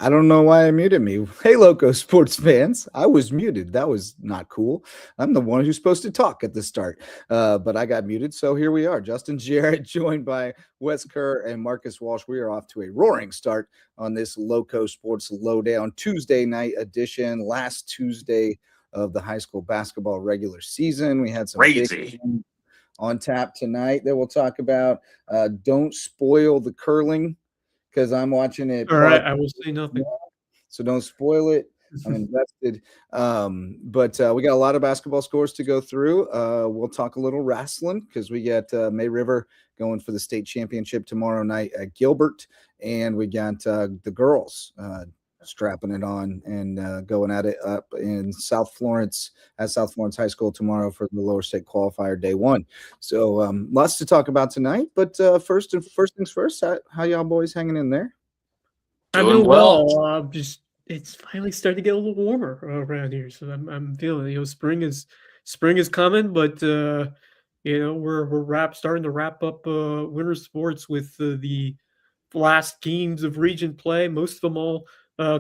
I don't know why I muted me. Hey, Loco sports fans. I was muted. That was not cool. I'm the one who's supposed to talk at the start, but I got muted. So here we are. Justin Jarrett joined by Wes Kerr and Marcus Walsh. We are off to a roaring start on this Loco Sports Lowdown Tuesday night edition. Last Tuesday of the high school basketball regular season. We had some big on tap tonight that we'll talk about. Don't spoil the curling, because I'm watching it. All right, I will say nothing. So don't spoil it. I'm invested. But we got a lot of basketball scores to go through. We'll talk a little wrestling because we got May River going for the state championship tomorrow night at Gilbert. And we got the girls strapping it on and going at it up in South Florence at South Florence High School tomorrow for the lower state qualifier day one. So lots to talk about tonight, but first things first, how y'all boys hanging in there? I'm doing well. It's finally starting to get a little warmer around here, so I'm feeling spring is coming, but we're starting to wrap up winter sports with the last games of region play. Most of them all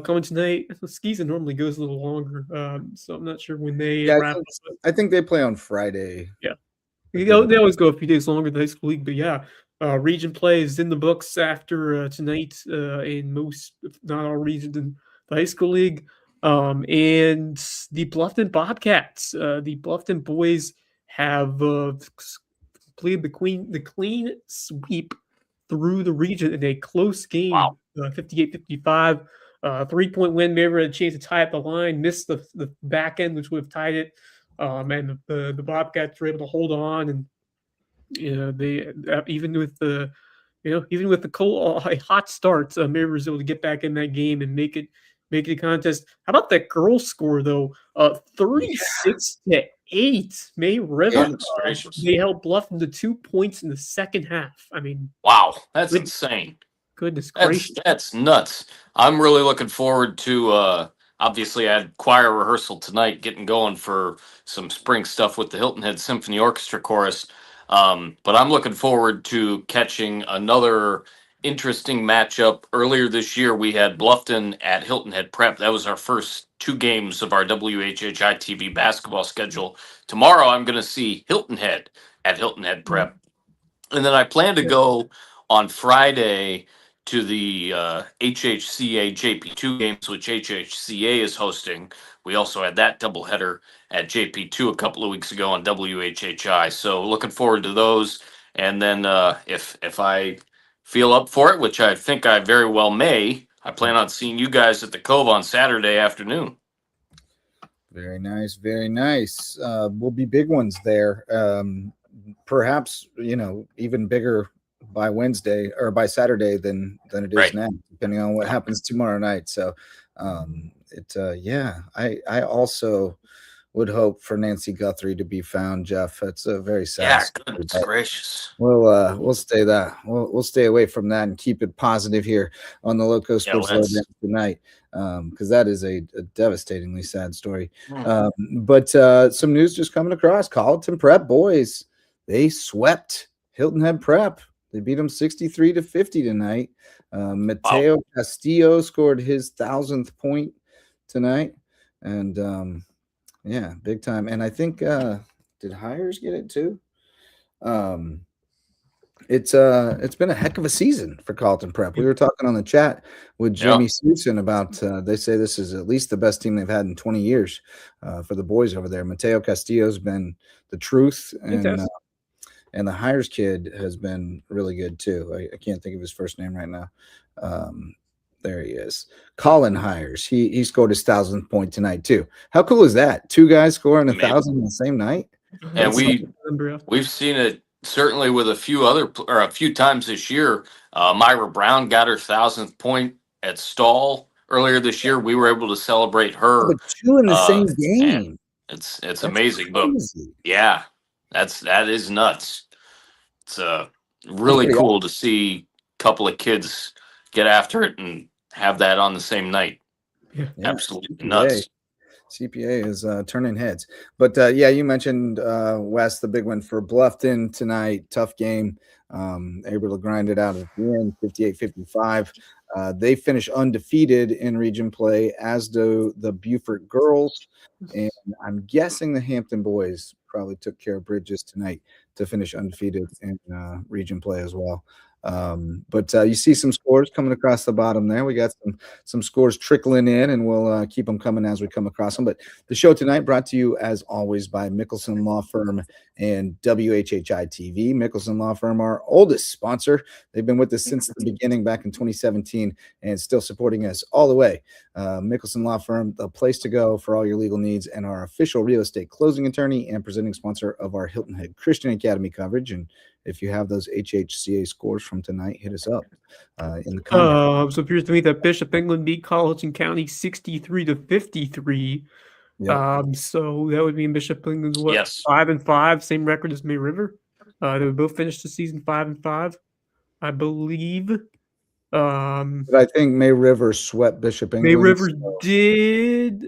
coming tonight. The season normally goes a little longer, so I'm not sure when they wrap up. I think they play on Friday. Yeah, they always go a few days longer than the high school league, but yeah. Region play is in the books after tonight in most, if not all, regions in the high school league. And the Bluffton Bobcats, the Bluffton boys have completed the clean sweep through the region in a close game. Wow. 58-55. 3-point win. Maybe had a chance to tie up the line, missed the back end, which would have tied it. And the Bobcats were able to hold on, and they even with the cold, a hot start, Mary was able to get back in that game and make it a contest. How about that girls' score though? 36-8. May River. They held Bluffton to 2 points in the second half. I mean, wow, that's insane. Goodness gracious, that's nuts. I'm really looking forward to. Obviously, I had choir rehearsal tonight, getting going for some spring stuff with the Hilton Head Symphony Orchestra Chorus. But I'm looking forward to catching another interesting matchup. Earlier this year, we had Bluffton at Hilton Head Prep. That was our first 2 games of our WHHI TV basketball schedule. Tomorrow, I'm going to see Hilton Head at Hilton Head Prep. And then I plan to go on Friday to the HHCA JP2 games, which HHCA is hosting. We also had that doubleheader at JP2 a couple of weeks ago on WHHI. So looking forward to those. And then if I feel up for it, which I think I very well may, I plan on seeing you guys at the Cove on Saturday afternoon. Very nice, very nice. Will be big ones there. Perhaps, even bigger by Wednesday or by Saturday than it is now, depending on what happens tomorrow night. So I also would hope for Nancy Guthrie to be found, Jeff. It's a very sad. Yeah, goodness gracious. We'll stay that. We'll stay away from that and keep it positive here on the Loco Sports Lowdown tonight, because that is a devastatingly sad story. But some news just coming across. Colleton Prep boys, they swept Hilton Head Prep. They beat them 63-50 tonight. Mateo Castillo scored his 1,000th point tonight, and big time. And I think did Hires get it too? It's been a heck of a season for Colleton Prep. We were talking on the chat with Jamie Susan about they say this is at least the best team they've had in 20 years for the boys over there. Mateo Castillo's been the truth, and the Hires kid has been really good too. I can't think of his first name right now. There he is. Colin Hires. He scored his 1,000th point tonight too. How cool is that? 2 guys scoring 1,000 in the same night. And we've seen it certainly with a few times this year. Myra Brown got her 1,000th point at Stall earlier this year. We were able to celebrate her. But 2 in the same game. It's amazing, crazy. But yeah. That is nuts. It's really cool to see a couple of kids get after it and have that on the same night. Yeah. Absolutely nuts. CPA is turning heads. But yeah, you mentioned West, the big one for Bluffton tonight. Tough game. Able to grind it out at the end, 58-55. They finish undefeated in region play, as do the Beaufort girls. And I'm guessing the Hampton boys probably took care of Bridges tonight to finish undefeated in region play as well. But you see some scores coming across the bottom there. We got some scores trickling in, and we'll keep them coming as we come across them. But the show tonight brought to you, as always, by Mickelson Law Firm and WHHI TV. Mickelson Law Firm, our oldest sponsor. They've been with us since the beginning back in 2017 and still supporting us all the way. Mickelson Law Firm, the place to go for all your legal needs, and our official real estate closing attorney and presenting sponsor of our Hilton Head Christian Academy coverage. And if you have those HHCA scores from tonight, hit us up in the comments. So it appears to me that Bishop England beat Colleton County 63-53. Yep. So that would mean Bishop England's what? Yes. 5-5, same record as May River. They would both finish the season 5-5, I believe. But I think May River swept Bishop England. May River did.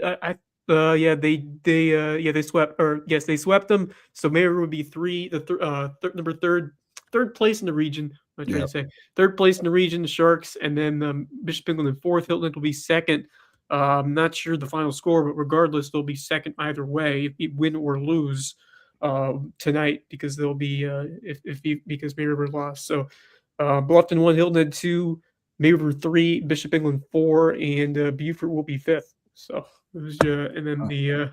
They swept, or yes, they swept them. So May River would be third place in the region. I'm trying to say third place in the region, the Sharks, and then Bishop England in fourth. Hilton will be second. I'm not sure the final score, but regardless, they'll be second either way, if you win or lose tonight, because they'll be because May River lost. So Bluffton 1, Hilton had 2. May River 3, Bishop England 4, and Beaufort will be 5th. So it was, and then the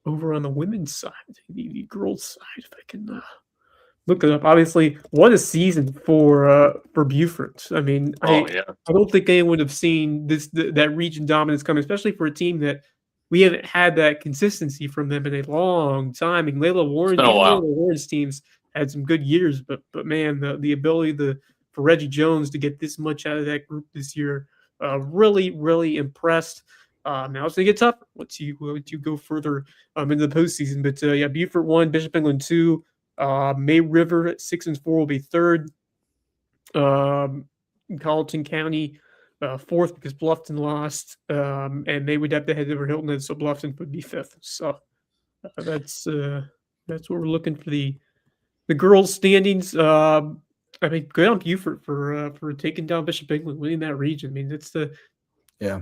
over on the women's side, the girls' side, if I can look it up. Obviously, what a season for Beaufort. I mean, I don't think anyone would have seen that region dominance coming, especially for a team that we haven't had that consistency from them in a long time. And Layla Warren's teams had some good years, but man, the ability for Reggie Jones to get this much out of that group this year, really, really impressed. Now it's going to get tougher once you go further into the postseason. But Beaufort 1, Bishop England 2, May River at 6-4 will be 3rd. Colleton County 4th because Bluffton lost, and they would have to head over Hilton Head, so Bluffton would be 5th. So that's what we're looking for the girls' standings. I mean, good on Beaufort for taking down Bishop England, winning that region. I mean,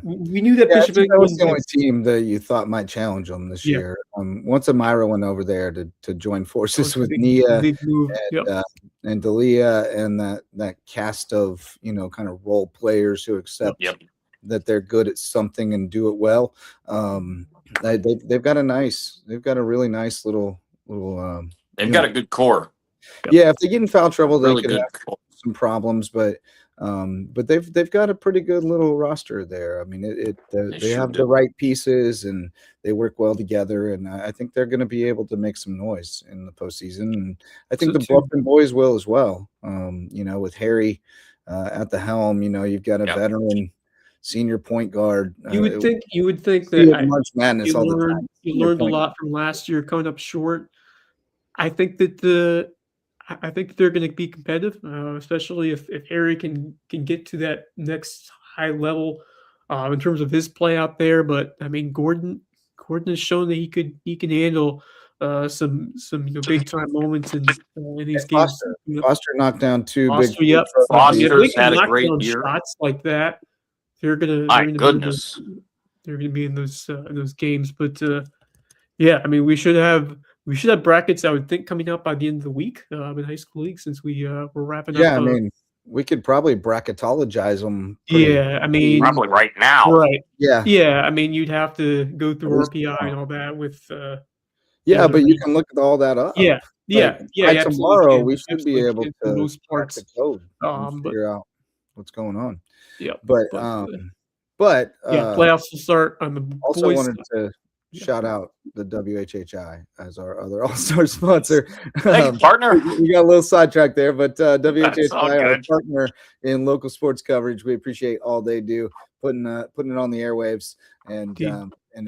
we knew that Bishop England was the only team that you thought might challenge them this year. Once Amira went over there to join forces with Nia and Dalia and that cast of kind of role players who accept that they're good at something and do it well. They've got a really nice little. They've got a good core. Yeah, if they get in foul trouble, they really could have some problems, but they've got a pretty good little roster there. I mean, they have the right pieces and they work well together, and I think they're going to be able to make some noise in the postseason. And I think the Bluffton boys will as well. With Harry at the helm, you've got a veteran senior point guard. You would think that March Madness all the time. You learned a lot from last year, coming up short. I think that they're going to be competitive, especially if Harry can get to that next high level in terms of his play out there. But I mean, Gordon has shown that he can handle some big time moments in these games. Foster knocked down 2 Foster, big. Yep. Foster's had a great year. Shots like that, they're gonna. They're gonna be in those games. But I mean, we should have brackets, I would think, coming up by the end of the week in high school league, since we're wrapping up. Yeah, I mean, we could probably bracketologize them. I mean, probably right now. Right. Yeah. Yeah, I mean, you'd have to go through RPI and all that with. But you can look at all that up. Yeah. Tomorrow we should be able to most parts the code and figure out what's going on. Yeah, but playoffs will start on the also boys. Wanted to shout out the WHHI as our other all-star sponsor. Thank you, partner. We got a little sidetracked there, but WHHI, our partner in local sports coverage, we appreciate all they do, putting it on the airwaves, and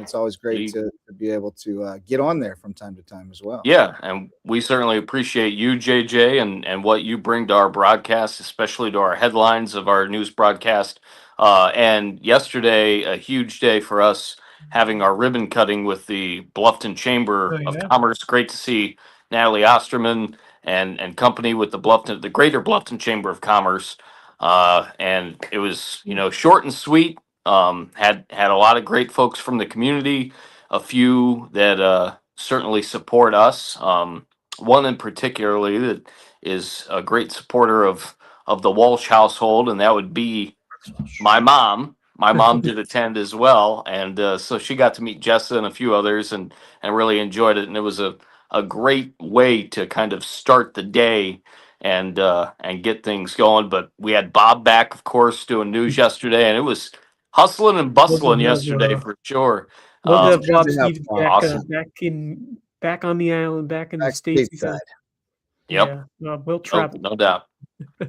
it's always great to be able to get on there from time to time as well. Yeah, and we certainly appreciate you, JJ, and what you bring to our broadcast, especially to our headlines of our news broadcast. And yesterday, a huge day for us having our ribbon cutting with the Bluffton Chamber Oh, of yeah. Commerce. Great to see Natalie Osterman and company with the Greater Bluffton Chamber of Commerce. And it was, short and sweet. Had a lot of great folks from the community, a few that certainly support us. One in particularly that is a great supporter of the Walsh household, and that would be my mom. My mom did attend as well, and so she got to meet Jessa and a few others, and really enjoyed it. And it was a great way to kind of start the day and get things going. But we had Bob back, of course, doing news yesterday, and it was hustling and bustling yesterday for sure. Love to have Good Bob to have Stevens Bob. back, Awesome. back on the island, back in the Back States. stateside. Yep. Yeah, well No, traveled. no doubt.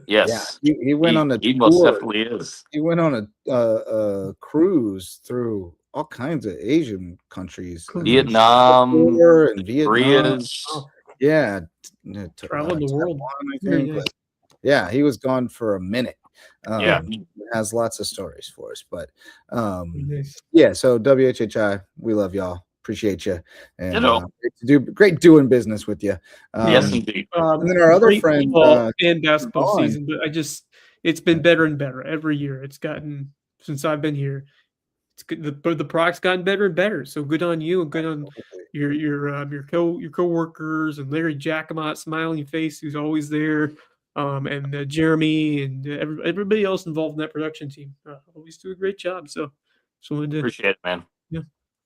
Yes, Yeah, he went on a he most tour. definitely is. He went on a cruise through all kinds of Asian countries, Cool. Vietnam, Singapore and Vietnam. Korea's. Oh, Yeah, traveling the world. Taiwan, I Very think. nice. Yeah, he was gone for a minute. Yeah. Has lots of stories for us, but Very nice. yeah. So WHHI, we love y'all. Appreciate you, and Ditto. great doing business with you. Yes, indeed. And then our other Great friend, football and basketball Vaughn. season, but it's been better and better every year. It's gotten, since I've been here, it's good. The product's gotten better and better. So good on you, and good on your coworkers, and Larry Jacomot, smiling face, who's always there, and Jeremy and everybody else involved in that production team. Always do a great job. So wanted to Appreciate it, man.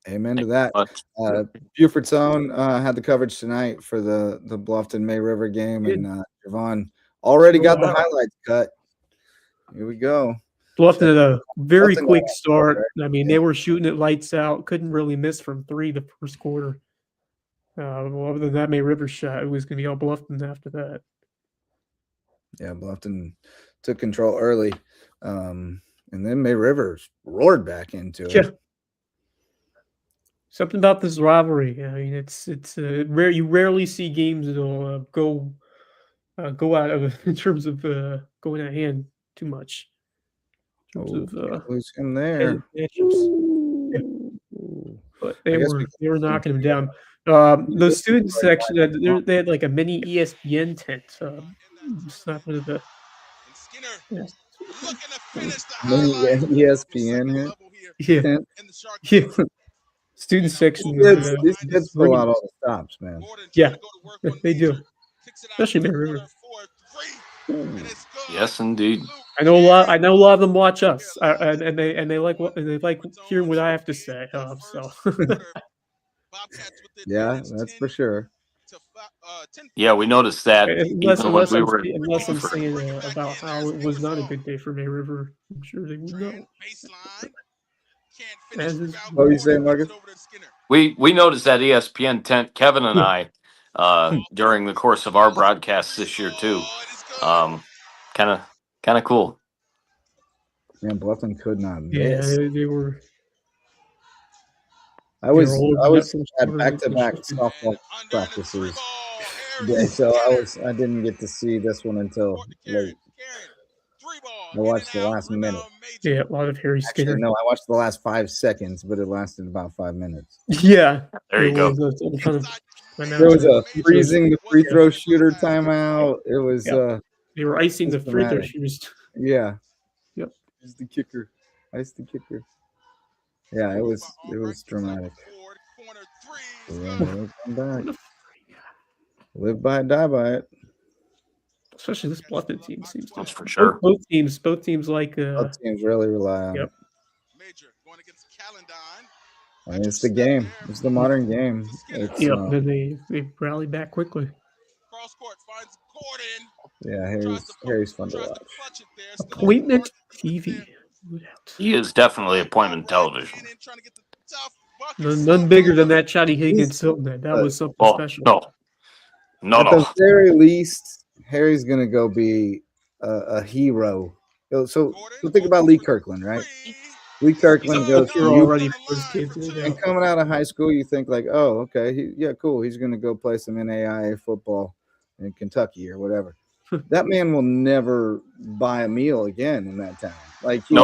Amen to Thank you that. so much. Buford's Own had the coverage tonight for the Bluffton May River game, Good. and Javon already got the Wow. highlights cut. Here we go. Bluffton had a very Bluffton quick got it, start. right? I mean, they were shooting it lights out. Couldn't really miss from 3 the first quarter. Well, other than that, May River shot, it was going to be all Bluffton after that. Yeah, Bluffton took control early, and then May River roared back into it. Yeah. Something about this rivalry. I mean, it's rare. You rarely see games that'll go out of in terms of going out of hand too much. In terms of Lose him there. matchups. But they were knocking him down. The student section, they had like a mini ESPN tent. It's not one of the Mini ESPN here. yeah. Student section. These kids pull out all the stops, man. Yeah, they do. Especially May River. Yes, indeed. I know a lot of them watch us, and they like hearing what I have to say. So Yeah, that's for sure. Yeah, we noticed that. unless even when I'm we were saying about how it was not a good day for May River, I'm sure they would know. What are you saying, Marcus? we noticed that ESPN tent, Kevin and I, during the course of our broadcasts this year too. Kind of cool. Man, Bluffton could not Yeah, miss. they were. I was all at back-to-back softball practices today, so I didn't get to see this one until late. I watched the last minute. Yeah, a lot of Harry Skinner. Actually, no, I watched the last 5 seconds, but it lasted about 5 minutes. Yeah, There you go. There was a freezing the free throw shooter timeout. It was they were icing the free throw dramatic. shooters. Yeah. Yep. Ice the kicker. Ice the kicker. Yeah, it was dramatic. Yeah, we'll come back. Live by it, die by it. Especially this Bluffton team seems to. That's for sure. Both teams like. Both teams really rely on it. I mean, it's the game. It's the modern game. Then they rally back quickly. Yeah, Harry's fun to watch. Appointment TV. He is definitely appointment television. None bigger than that Chatty Higgins Hilton. That was something special. No. At the very least, Harry's gonna go be a hero. So think about Lee Kirkland, right? Lee Kirkland goes to already first kids and coming out of high school, you think like, oh, okay, cool. He's gonna go play some NAIA football in Kentucky or whatever. That man will never buy a meal again in that town. Like he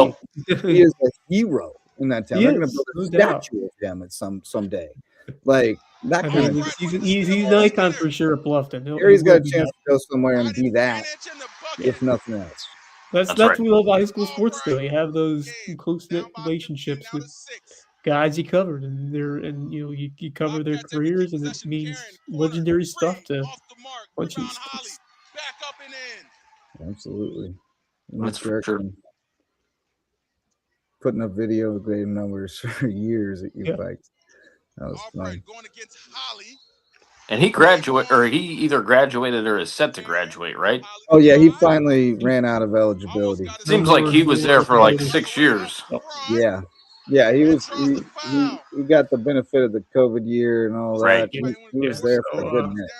is a hero. in that town. He They're going to is, build a no doubt. statue of him at someday. Like that I kind mean, of. he's an icon for sure at Bluffton. Gary's got will a be chance that. to go somewhere and be that, if nothing else. That's right. what we love about high school sports, though. You have those close-knit relationships with guys you covered, and you cover their careers, and it means legendary stuff to a bunch of these kids. Absolutely. That's for sure. Putting up video grade numbers for years at U Yeah. Bikes. That was fun. And he either graduated or is set to graduate, right? Oh yeah, he finally ran out of eligibility. Seems like he was there for like 6 years. Yeah. Yeah, he got the benefit of the COVID year and all Right. that. He was there for a good minute.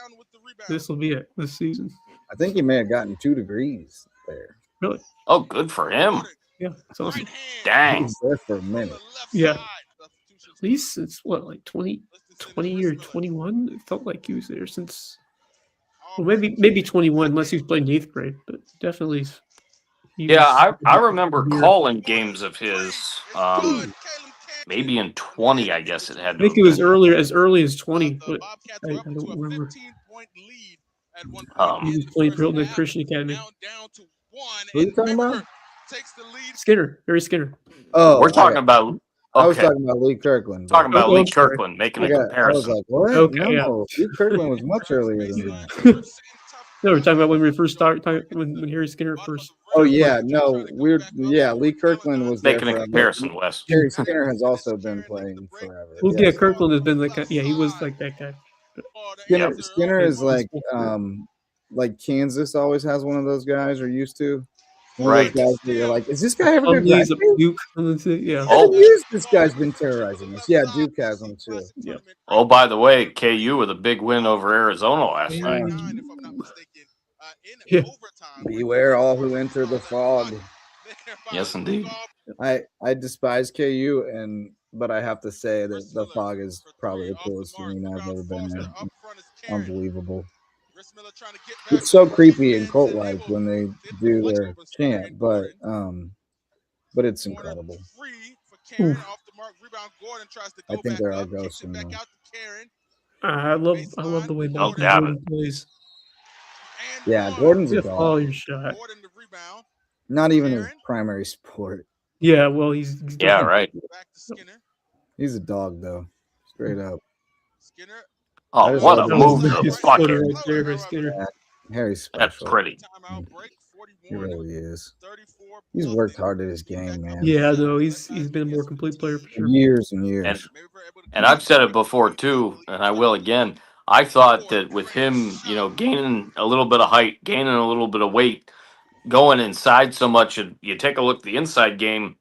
This will be it this season. I think he may have gotten 2 degrees there. Really? Oh, good for him. Yeah, it's awesome. He Dang. was there for a minute. Yeah. At least it's what, like 20 or 21? It felt like he was there since, well, maybe 21, unless he was playing 8th grade, but definitely. Yeah, I remember calling games of his, maybe in 20, I guess it had I to think have it was been. earlier, as early as 20, but I don't remember. He was playing for Hilton Christian Academy. Who are you talking about? Skinner, Harry Skinner. Oh, We're talking about. I was Okay, talking about Lee Kirkland. talking about Oh, Lee I'm sorry. Kirkland, making a I was comparison. like, what? Okay, No, Lee Kirkland was much earlier than that. No, we're talking about when we first started, when Harry Skinner first. Oh yeah, no, Lee Kirkland was Making there a forever. comparison, Wes. Harry Skinner has also been playing forever. Well, yes. yeah, Kirkland has been like, he was like that guy. Skinner is like Kansas always has one of those guys, or used to. One of Right. those guys where you're like, is this guy ever going He's to a Duke. Yeah. Oh. years this guy's been terrorizing us. Yeah, Duke has him too. Yeah. Oh, by the way, KU with a big win over Arizona last night. Yeah. Beware all who enter the fog. Yes, indeed. I despise KU, but I have to say that the fog is probably the coolest arena I've ever been in. Unbelievable. It's so creepy and cult-like when they do their chant, but it's incredible. I think there are ghosts in there. I love the way Malcolm doubt Gordon plays. Yeah, Gordon's a Just dog. follow your shot. Not even his primary sport. Yeah, well, he's Yeah, right. He's a dog, though. Straight up. Oh, what a move to the His footer bucket. right there, Skinner. Harry's That's special. pretty. He really is. He's worked hard at his game, man. Yeah, no, he's been a more complete player for sure. Years and years. And I've said it before too, and I will again. I thought that with him, gaining a little bit of height, gaining a little bit of weight, going inside so much, and you take a look at the inside game,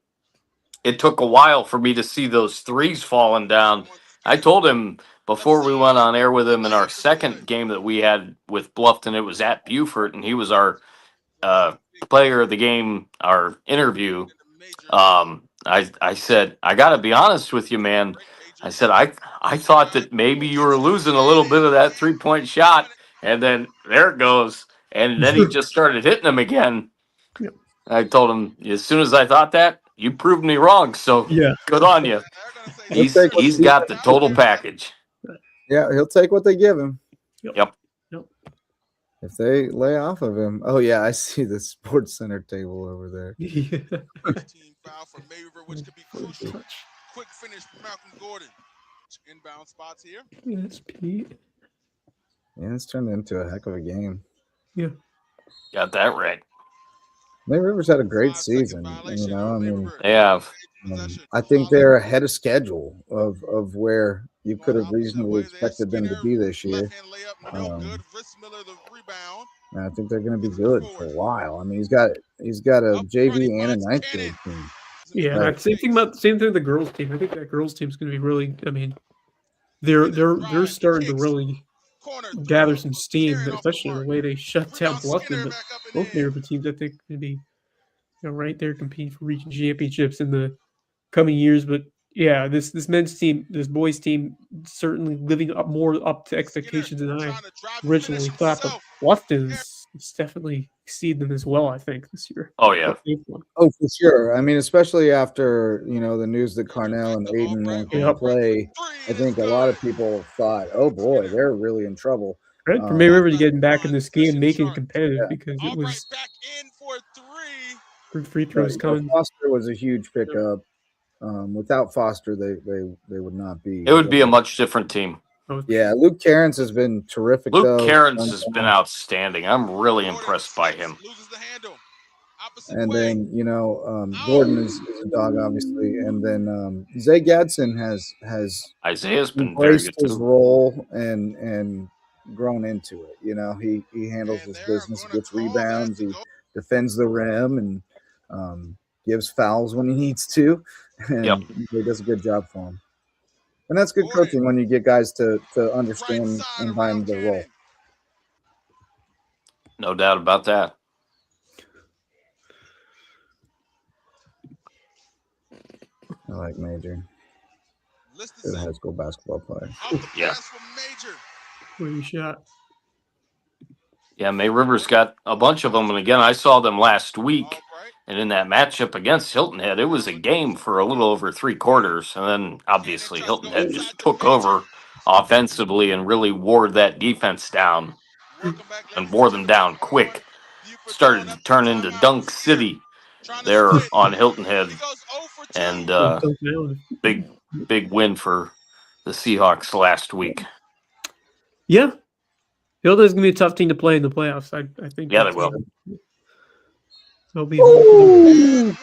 it took a while for me to see those threes falling down. I told him before we went on air with him in our second game that we had with Bluffton, it was at Beaufort, and he was our player of the game, our interview. I said, I got to be honest with you, man. I said, I thought that maybe you were losing a little bit of that 3-point shot, and then there it goes. And then he just started hitting them again. Yep. I told him, as soon as I thought that, you proved me wrong. So Yeah. good on you. He's got the total package. Yeah, he'll take what they give him. Yep. If they lay off of him. Oh, yeah, I see the Sports Center table over there. Yeah. Foul from Mayweather, which could be crucial. Quick finish from Malcolm Gordon. Inbound spots here. Yes, Pete. Yeah, it's turned into a heck of a game. Yeah. Got that right. May Rivers had a great season. They have. I think they're ahead of schedule of where you could have reasonably expected them to be this year. And I think they're going to be good for a while. I mean, he's got a JV and a ninth grade team. Yeah, Right. same thing with the girls team. I think that girls team's going to be really. I mean, they're starting to really gather some steam, especially the way they shut down Bluffton. But both Maryville teams, I think, going to be right there competing for region championships in the coming years. But yeah, this men's team, this boys team, certainly living up more up to expectations than I originally thought. But Bluffton's it's definitely exceed them as well. I think this year. Oh yeah. Oh, for sure. I mean, especially after the news that Carnell and Aiden won't Yep. play. I think a lot of people thought, "Oh boy, they're really in trouble." Right, for May River to getting back in this game, making it competitive because it Albright was back in for three. free throws coming. Foster was a huge pickup. Without Foster, they would not be. It would be a much different team. Yeah, Luke Cairns has been terrific. Luke though. Cairns has been outstanding. I'm really Gordon impressed by him. Loses the handle. Opposite And way. then Gordon is a dog, obviously, and then Zay Gadsden has Isaiah's been very embraced good his too. role and grown into it. He handles And his they're business, gonna gets call that rebounds, to he go. defends the rim, and gives fouls when he needs to. And Yep. he does a good job for him. And that's good Gordon. coaching when you get guys to Right understand side and buy around into their role. Cannon. No doubt about that. I like Major. Listed Good high set. school basketball player. Off the Yeah. pass from Major. Where you shot? Yeah, May River's got a bunch of them, and again, I saw them last week, Albright. and in that matchup against Hilton Head, it was a game for a little over 3 quarters, and then obviously Hilton Head just took over offensively and really wore that defense down Welcome back, and ladies wore and them gentlemen. down quick. Buford Started throwing to up turn the into timeout. Dunk Sear City trying to there split. on Hilton Head, He goes 0 for 2. and Down. big win for the Seahawks last week. Yeah, Hilda's gonna be a tough team to play in the playoffs. I think. Yeah, they will. They'll be hard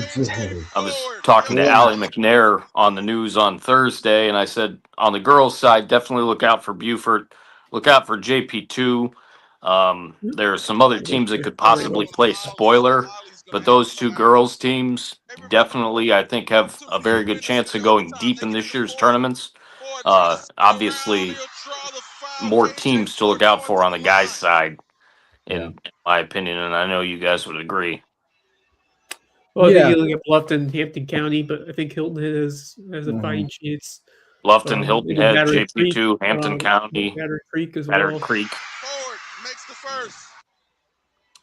for them. I was talking to Allie McNair on the news on Thursday, and I said on the girls' side, definitely look out for Buford, look out for JP2. There are some other teams that could possibly play spoiler, but those two girls' teams definitely, I think, have a very good chance of going deep in this year's tournaments. Obviously, more teams to look out for on the guys' side, in my opinion, and I know you guys would agree. Well, I think you look at Bluffton, Hampton County, but I think Hilton has a fighting chance. Bluffton, Hilton Head, Battery Creek, JP2, Hampton County, Battery Creek as Battery well. Creek. Forward makes the first.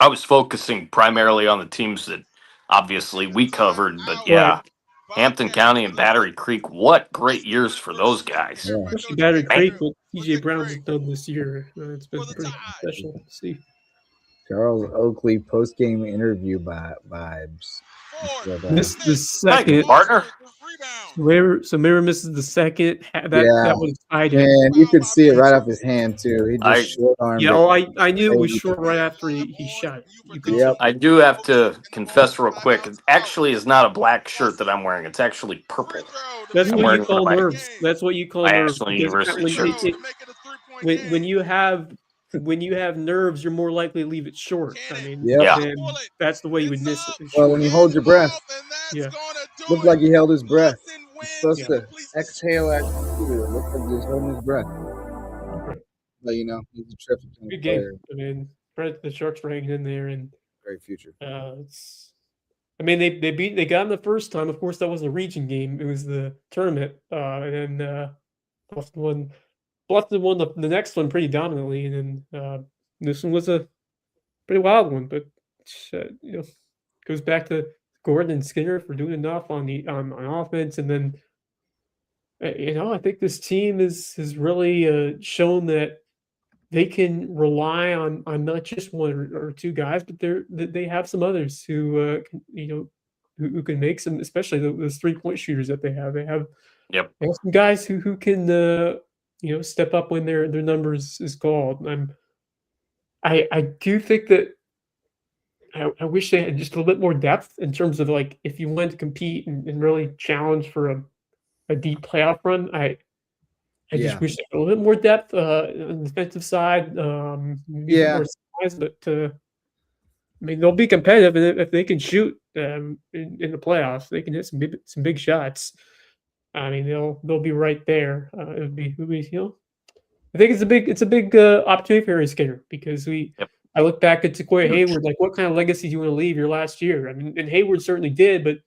I was focusing primarily on the teams that obviously we covered, but yeah, Hampton County and Battery Creek, what great years for those guys. Yeah. Especially Battery Creek, what TJ Brown's done this year. It's been pretty special to see. Charles Oakley post-game interview vibes. Missed the Thank you, second. partner. So Mira misses the second. That was tied. And you could see it right off his hand too. He just short-armed it. I knew it was short right after he shot it. You could Yep. I do have to confess real quick. It actually is not a black shirt that I'm wearing. It's actually purple. That's I'm what wearing you call my nerves. That's what you call my nerves. Ashland because University shirt. when you have nerves, you're more likely to leave it short. I mean, Yeah. then that's the way you would miss it. Well, when you hold your breath, Yeah. looked like he held his breath. He's supposed to exhale after you do it. Looked like he was holding his breath. But he's a terrific Good player. game. I mean, credit to the Sharks for hanging in there, and Great future. they got him the first time. Of course, that was a region game. It was the tournament, and then Bluffton won the next one pretty dominantly, and then this one was a pretty wild one. But goes back to Gordon and Skinner for doing enough on offense, and then I think this team has really shown that they can rely on not just one or two guys, but they have some others who who can make some, especially those 3-point shooters that they have. They have some guys who can step up when their numbers is called. I do think that I wish they had just a little bit more depth in terms of like if you wanted to compete and really challenge for a deep playoff run. I just wish they had a little bit more depth on the defensive side. More size, but I mean they'll be competitive, and if they can shoot in the playoffs, they can hit some big shots. I mean they'll be right there. It would be I think it's a big opportunity for Harry Skinner because I look back at Sequoia Hayward, like what kind of legacy do you want to leave your last year? I mean, and Hayward certainly did, but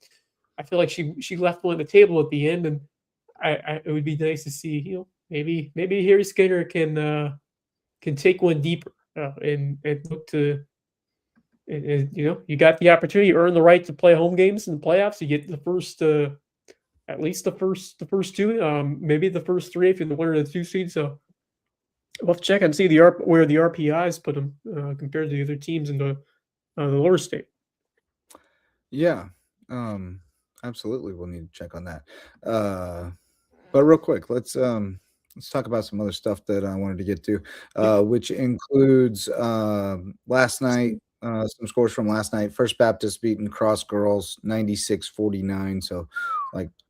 I feel like she left one on the table at the end, and it would be nice to see, maybe Harry Skinner can take one deeper and look to. And, you got the opportunity, you earn the right to play home games in the playoffs. You get the first, at least the first two, maybe the first three if you're the winner of the 2 seed. So we'll have to check and see where the RPIs put them compared to the other teams in the lower state. Yeah, absolutely. We'll need to check on that. But real quick, let's talk about some other stuff that I wanted to get to, which includes last night. Some scores from last night. First Baptist beating Cross Girls 96-49. So,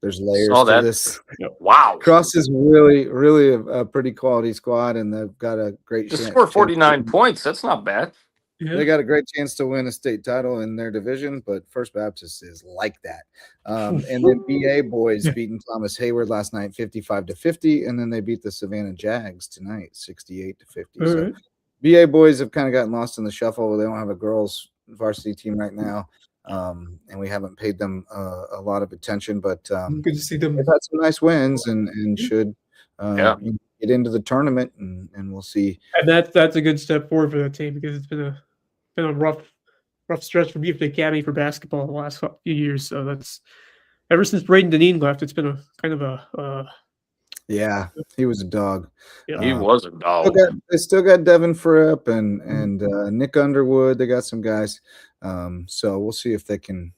there's layers Saw to that. this. Wow. Cross is really a pretty quality squad, and they've got a great Just chance. score 49 points. That's not bad. Yeah. They got a great chance to win a state title in their division, but First Baptist is like that. And then BA boys beating Thomas Hayward last night 55-50, and then they beat the Savannah Jags tonight 68-50. So right. BA boys have kind of gotten lost in the shuffle. They don't have a girls varsity team right now, and we haven't paid them a lot of attention. But Good to see them. they've had some nice wins and should get into the tournament, and we'll see. And that's a good step forward for that team because it's been a rough stretch for Buford Academy for basketball the last few years. So that's ever since Braden Deneen left, it's been a kind of a yeah, he was a dog. Yeah. He was a dog. They still got Devin Fripp and Nick Underwood. They got some guys. So we'll see if they can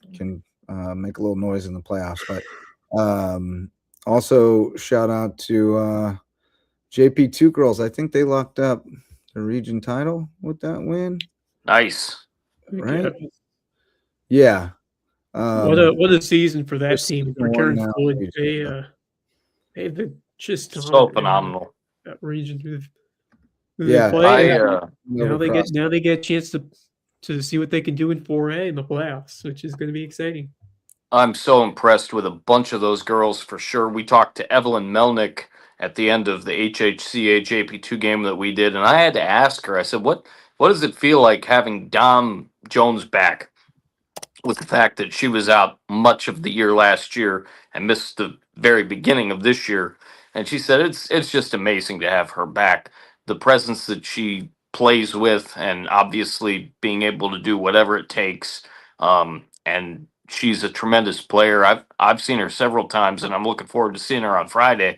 make a little noise in the playoffs. But also shout out to JP2 girls. I think they locked up the region title with that win. Nice. Right? Yeah. What a season for that team. season one now, They've been just So phenomenal. That region through Yeah, the play. Now Now they get a chance to see what they can do in 4A in the playoffs, which is going to be exciting. I'm so impressed with a bunch of those girls for sure. We talked to Evelyn Melnick at the end of the HHCA JP2 game that we did, and I had to ask her, I said, what does it feel like having Dom Jones back with the fact that she was out much of the year last year and missed the very beginning of this year? And she said it's just amazing to have her back. The presence that she plays with, and obviously being able to do whatever it takes. And she's a tremendous player. I've seen her several times, and I'm looking forward to seeing her on Friday.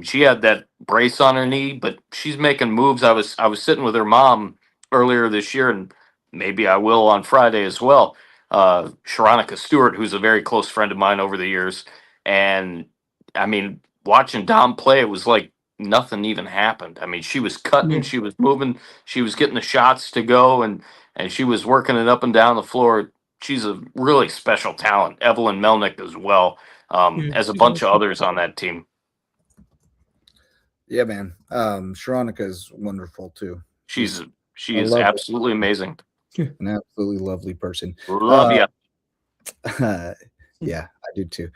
She had that brace on her knee, but she's making moves. I was sitting with her mom earlier this year, and maybe I will on Friday as well. Sharonica Stewart, who's a very close friend of mine over the years, and I mean, watching Dom play, it was like nothing even happened. I mean, she was cutting, she was moving, she was getting the shots to go, and she was working it up and down the floor. She's a really special talent. Evelyn Melnick as well, as a bunch of others on that team. Yeah, man. Sharonica is wonderful too. She is absolutely amazing. An absolutely lovely person. Love you. Yeah, I do too.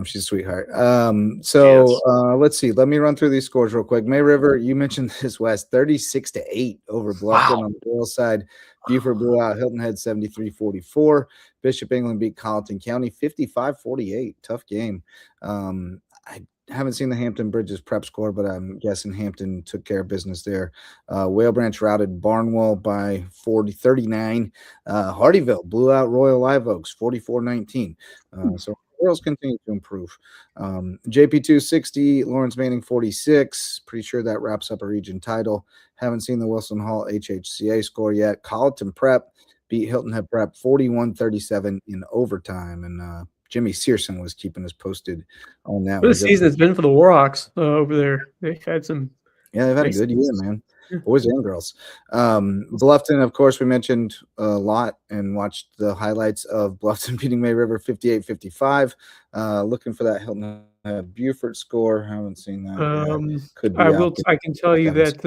She's a sweetheart. Let's see. Let me run through these scores real quick. May River, you mentioned this, West, 36-8 over Bluffton on the girls' side. Buford blew out Hilton Head 73-44. Bishop England beat Colleton County 55-48. Tough game. I haven't seen the Hampton Bridges prep score, but I'm guessing Hampton took care of business there. Whale Branch routed Barnwell by 39. Hardyville blew out Royal Live Oaks 44-19. So girls continue to improve. JP2 60, Lawrence Manning 46. Pretty sure that wraps up a region title. Haven't seen the Wilson Hall HHCA score yet. Colleton Prep beat Hilton Head Prep 41-37 in overtime. And Jimmy Searson was keeping us posted on that. What a season it's been for the Warhawks over there. They've had some. Yeah, they've had a good year, man. Boys and girls. Bluffton, of course, we mentioned a lot and watched the highlights of Bluffton beating May River 58-55. Looking for that Hilton Buford score. Haven't seen that. Could be I can tell you that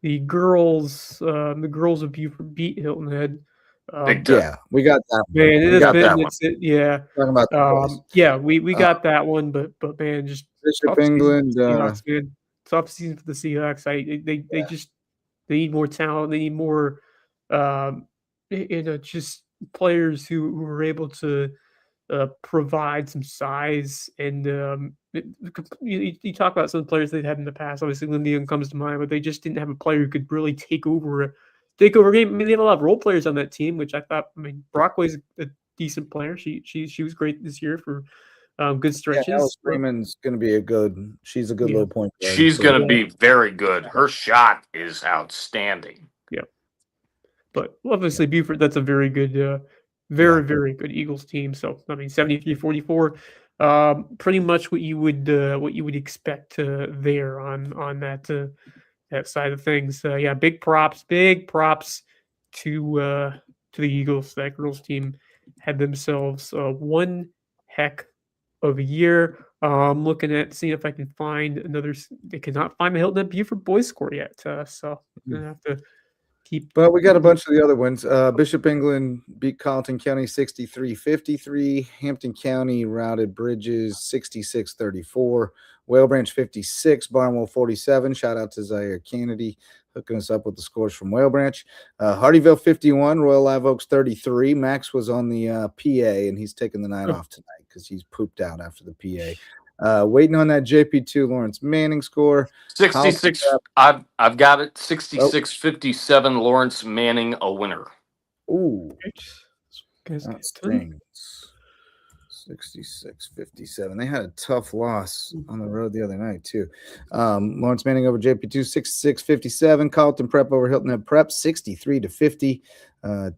the girls of Buford beat Hilton Head. Yeah, we got that one. Man, it has been. Talking about we got that one, but man, just Bishop England. Seahawks, man. Tough season for the Seahawks. They need more talent. They need more, just players who are able to provide some size. And you talk about some players they've had in the past. Obviously, Lindian comes to mind, but they just didn't have a player who could really take over a game. I mean, they have a lot of role players on that team, which I thought. I mean, Brockway's a decent player. She was great this year for good stretches. Yeah, Alice Freeman's going to be she's a good little point guard. She's going to be very good. Her shot is outstanding. Yeah. But obviously Buford, that's a very good, very good Eagles team. So, I mean, 73-44, pretty much what you would expect there on that side of things. Yeah, big props to the Eagles. That girls team had themselves one heck of a year. I'm looking at seeing if I can find another. They cannot find the Hilton Buford boys score yet, so I'm gonna have to keep. But we got a bunch of the other ones. Bishop England beat Carleton County 63-53. Hampton County routed Bridges 66-34. Whale Branch 56, Barnwell 47. Shout out to Zaire Kennedy hooking us up with the scores from Whale Branch. Hardyville 51, Royal Live Oaks 33. Max was on the PA, and he's taking the night off tonight because he's pooped out after the PA. Waiting on that JP2 Lawrence Manning score. 66. I've got it. 66-57. Lawrence Manning a winner. Ooh, Guys, that stings. 66-57. They had a tough loss on the road the other night too. Lawrence Manning over JP2 66-57. Carleton Prep over Hilton Head Prep 63-50.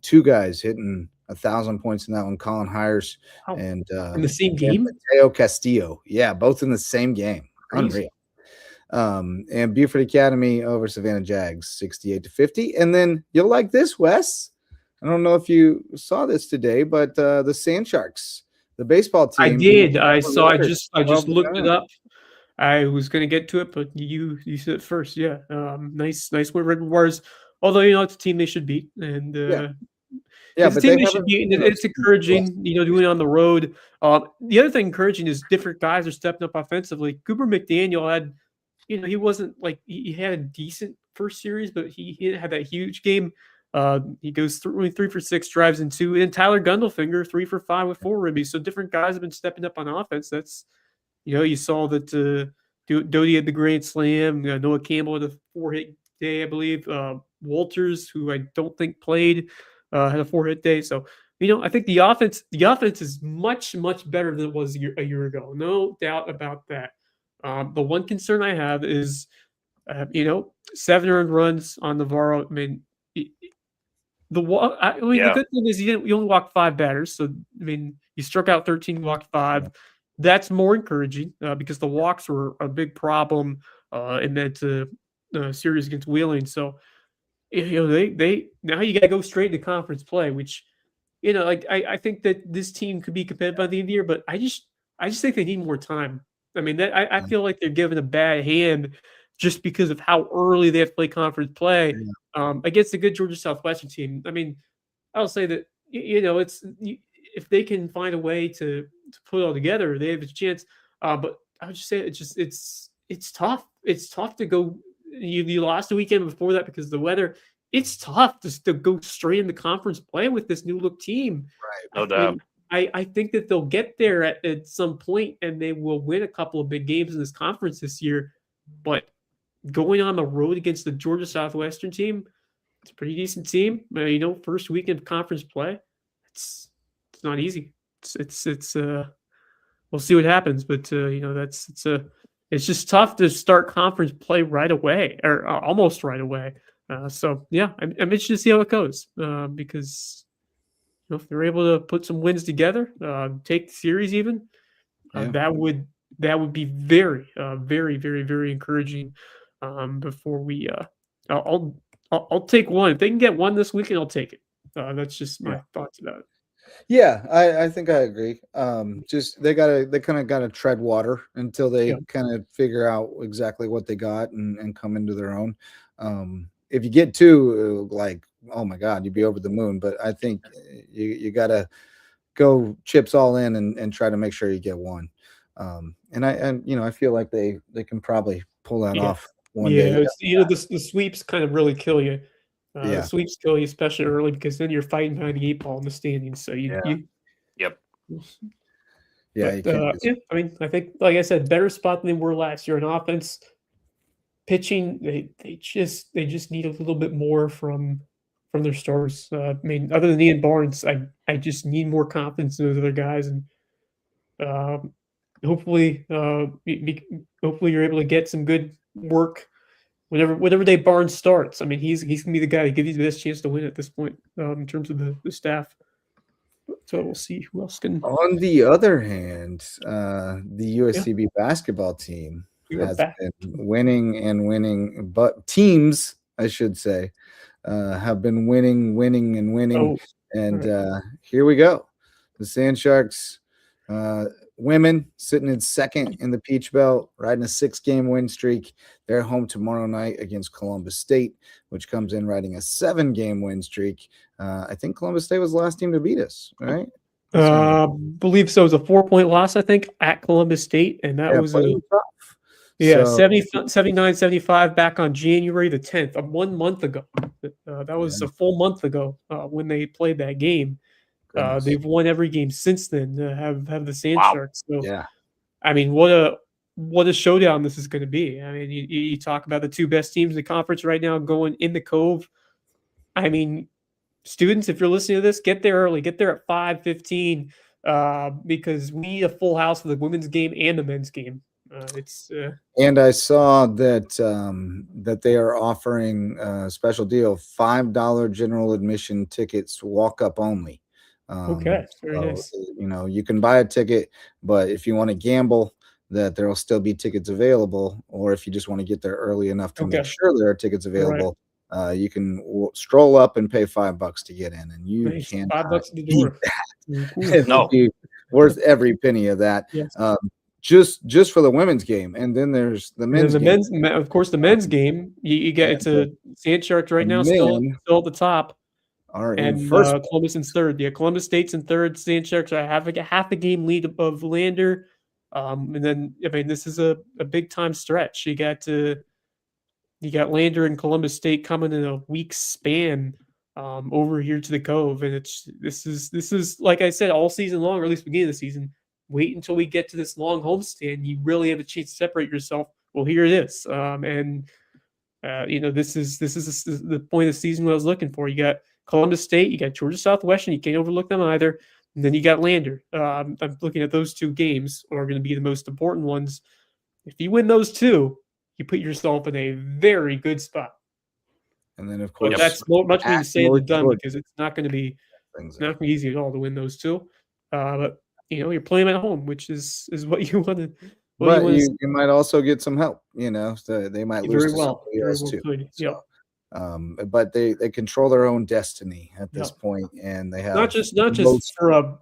Two guys hitting 1,000 points in that one. Colin Hires and in the same game. Mateo Castillo. Yeah, both in the same game. Crazy. Unreal. And Buford Academy over Savannah Jags 68-50. And then you'll like this, Wes. I don't know if you saw this today, but the Sand Sharks, the baseball team. I did. I saw. I just looked it up. I was going to get to it, but you said it first. Yeah. Nice win, Red Wars. Although it's a team they should beat, and it's a team they should beat. And it's encouraging, doing it on the road. The other thing encouraging is different guys are stepping up offensively. Cooper McDaniel had, he wasn't like he had a decent first series, but he had that huge game. He goes 3 for 6, drives in 2, and Tyler Gundelfinger 3 for 5 with 4 ribbies. So different guys have been stepping up on offense. That's, you saw that Doty had the grand slam. Noah Campbell had a 4-hit day, I believe. Walters, who I don't think played, had a 4-hit day. So I think the offense is much better than it was a year ago. No doubt about that. The one concern I have is, 7 earned runs on Navarro. I mean. The good thing is you only walked 5 batters. So, I mean, you struck out 13, walked 5. That's more encouraging because the walks were a big problem in that series against Wheeling. So, they now you got to go straight into conference play, which, I think that this team could be competitive by the end of the year, but I just think they need more time. I mean, I feel like they're given a bad hand just because of how early they have to play conference play against a good Georgia Southwestern team. I mean, I'll say that, if they can find a way to put it all together, they have a chance. But I would just say it's tough. It's tough to go. You lost the weekend before that because of the weather. It's tough just to go straight into conference play with this new look team. Right, no doubt. I think that they'll get there at some point and they will win a couple of big games in this conference this year. But going on the road against the Georgia Southwestern team, it's a pretty decent team. First weekend of conference play, it's not easy. It's we'll see what happens, but it's just tough to start conference play right away or almost right away. So yeah, I'm interested to see how it goes because if they're able to put some wins together, take the series even, that would be very, very, very, very encouraging. Before we, I'll take one. If they can get one this weekend, I'll take it. That's just my thoughts about it. Yeah, I think I agree. Just they kind of gotta tread water until they kind of figure out exactly what they got and come into their own. If you get 2, oh my God, you'd be over the moon. But I think you gotta go chips all in and try to make sure you get 1. And I feel like they can probably pull that off. One day. The sweeps kind of really kill you. The sweeps kill you, especially early, because then you're fighting behind the 8 ball in the standings. So Yep. Yeah, you can't. Yeah, I mean, I think, like I said, better spot than they were last year in offense. Pitching, they just need a little bit more from their stars. I mean, other than Ian Barnes, I just need more confidence in those other guys, and um, hopefully, hopefully you're able to get some good work whenever day Barnes starts. I mean, he's gonna be the guy that gives you the best chance to win at this point, in terms of the staff. So we'll see who else can. On the other hand, the USCB basketball team We are has back. been winning and winning, but teams, I should say, have been winning and winning. Oh, And right. here we go. The Sand Sharks women sitting in second in the Peach Belt, riding a 6-game win streak. They're home tomorrow night against Columbus State, which comes in riding a 7-game win streak. I think Columbus State was the last team to beat us, right? Believe so. It was a 4-point loss, I think, at Columbus State, and that was playing tough. Yeah, So, 79-75 back on January the 10th, 1 month ago. That was a full month ago when they played that game. goodness. They've won every game since then. Have the Sand Wow. Sharks. So, Yeah. I mean, what a showdown this is going to be. I mean, you talk about the two best teams in the conference right now going in the Cove. I mean, students, if you're listening to this, get there early. Get there at 5:15 because we need a full house for the women's game and the men's game. And I saw that that they are offering a special deal: $5 general admission tickets, walk up only. Okay, very nice. You know, you can buy a ticket, but if you want to gamble, that there will still be tickets available, or if you just want to get there early enough to make sure there are tickets available, you can stroll up and pay $5 to get in, and you can $5 at the door. It would be worth every penny of that. Yes. Just for the women's game, and then there's the men's. Of course, the men's game. You get it's a Sand Sharks right now, still at the top, are and in first. Columbus in third. Yeah, Columbus State's in third. Sand Sharks are half a game lead above Lander, and then I mean this is a big time stretch. You got Lander and Columbus State coming in a week span. Over here to the Cove, and this is like I said all season long, or at least beginning of the season. Wait until we get to this long homestand. You really have a chance to separate yourself. Well, here it is, and you know this is the point of the season what I was looking for. You got Columbus State, you got Georgia Southwestern. You can't overlook them either. And then you got Lander. I'm looking at those two games are going to be the most important ones. If you win those two, you put yourself in a very good spot. And then, of course, but that's much more to say than done because it's not going to be easy at all to win those two. But you know, you're playing at home, which is what you want to. But you might also get some help. You know, so they might lose very well too. Yeah. But they control their own destiny at this point, and they have not just for a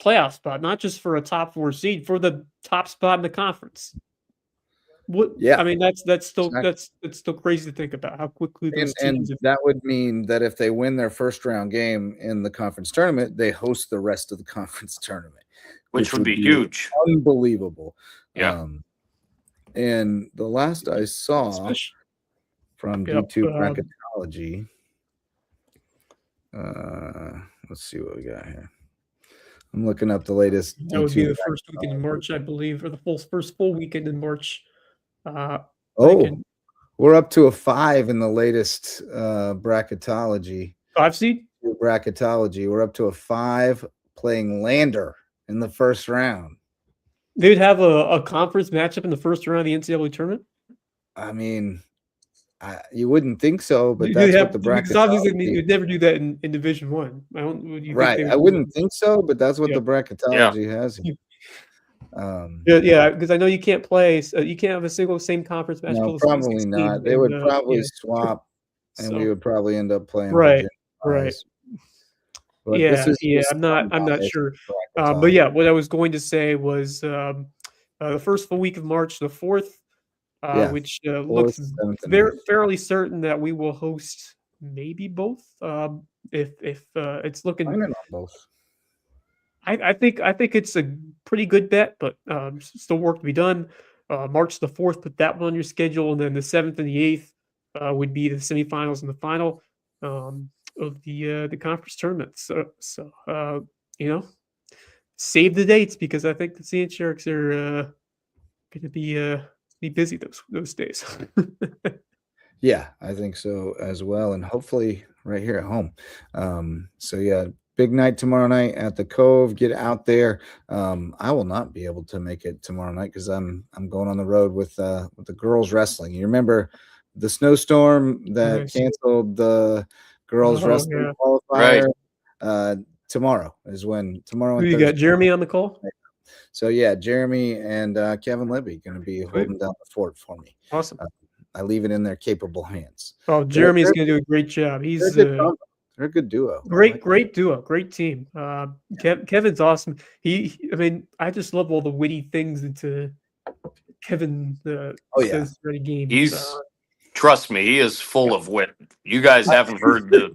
playoff spot, not just for a top 4 seed, for the top spot in the conference. I mean, that's still crazy to think about how quickly those teams. And that would mean that if they win their first round game in the conference tournament, they host the rest of the conference tournament, which would be huge, unbelievable. Yeah. And the last I saw from D2 bracketology, let's see what we got here. I'm looking up the latest. That would be the first weekend in March, I believe, or the first full weekend in March. We're up to a 5 in the latest bracketology. 5 seed? Bracketology. We're up to a 5 playing Lander in the first round. They would have a conference matchup in the first round of the NCAA tournament? I mean, you wouldn't think so, but that's what the bracket. Obviously, you'd never do that in Division One. I wouldn't think so, but that's what the bracketology has. Because I know you can't play. You can't have a single same conference match. No, probably not. They would probably swap, and we would probably end up playing. Right. But I'm not sure. But yeah, what I was going to say was the first full week of March, the 4th, which looks fairly certain that we will host maybe both. If it's looking. I'm in on both. I think it's a pretty good bet, but still work to be done. March the 4th, put that one on your schedule, and then the 7th and the 8th would be the semifinals and the final of the conference tournament. So you know, save the dates because I think the Sand Sharks are going to be busy those days. Yeah, I think so as well, and hopefully right here at home. So yeah, big night tomorrow night at the Cove. Get out there. I will not be able to make it tomorrow night because I'm going on the road with the girls wrestling. You remember the snowstorm that Nice. canceled the girls Oh, wrestling yeah. qualifier? Right. Tomorrow is when tomorrow Who and you got? Thursday. Jeremy on the call? So yeah, Jeremy and Kevin Libby going to be holding down the fort for me. Awesome. I leave it in their capable hands. Oh, Jeremy's going to do a great job. They're He's a good combo. They're a good duo. I like great duo, great team. Kevin's awesome. I mean, I just love all the witty things that Kevin says during a game. He's trust me, he is full of wit. You guys haven't heard the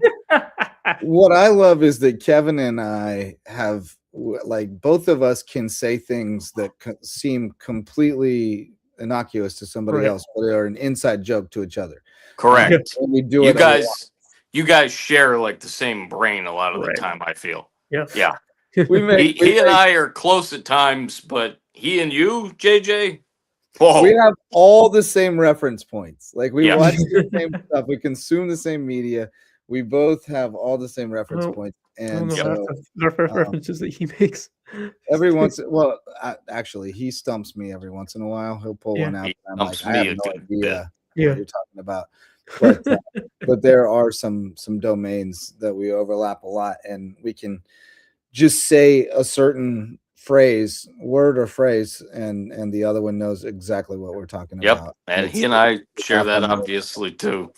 What I love is that Kevin and I have like both of us can say things that seem completely innocuous to somebody Right. else, but are an inside joke to each other. correct. And we do You it a lot. you guys share like the same brain a lot of Right. the time, I feel. Yeah. Yeah. We make, He and I are close at times, but he and you, JJ, whoa. we have all the same reference points. Like we Yeah. watch the same stuff, we consume the same media. We both have all the same reference Oh, points, I don't and know so the references that he makes. every once, well, actually, he stumps me every once in a while. He'll pull Yeah. one out. He And I'm like, stumps I me have a no good idea Yeah. what you're talking about. But there are some domains that we overlap a lot, and we can just say a certain word or phrase, and the other one knows exactly what we're talking Yep. about. And It's- he and I share off that on the- obviously too.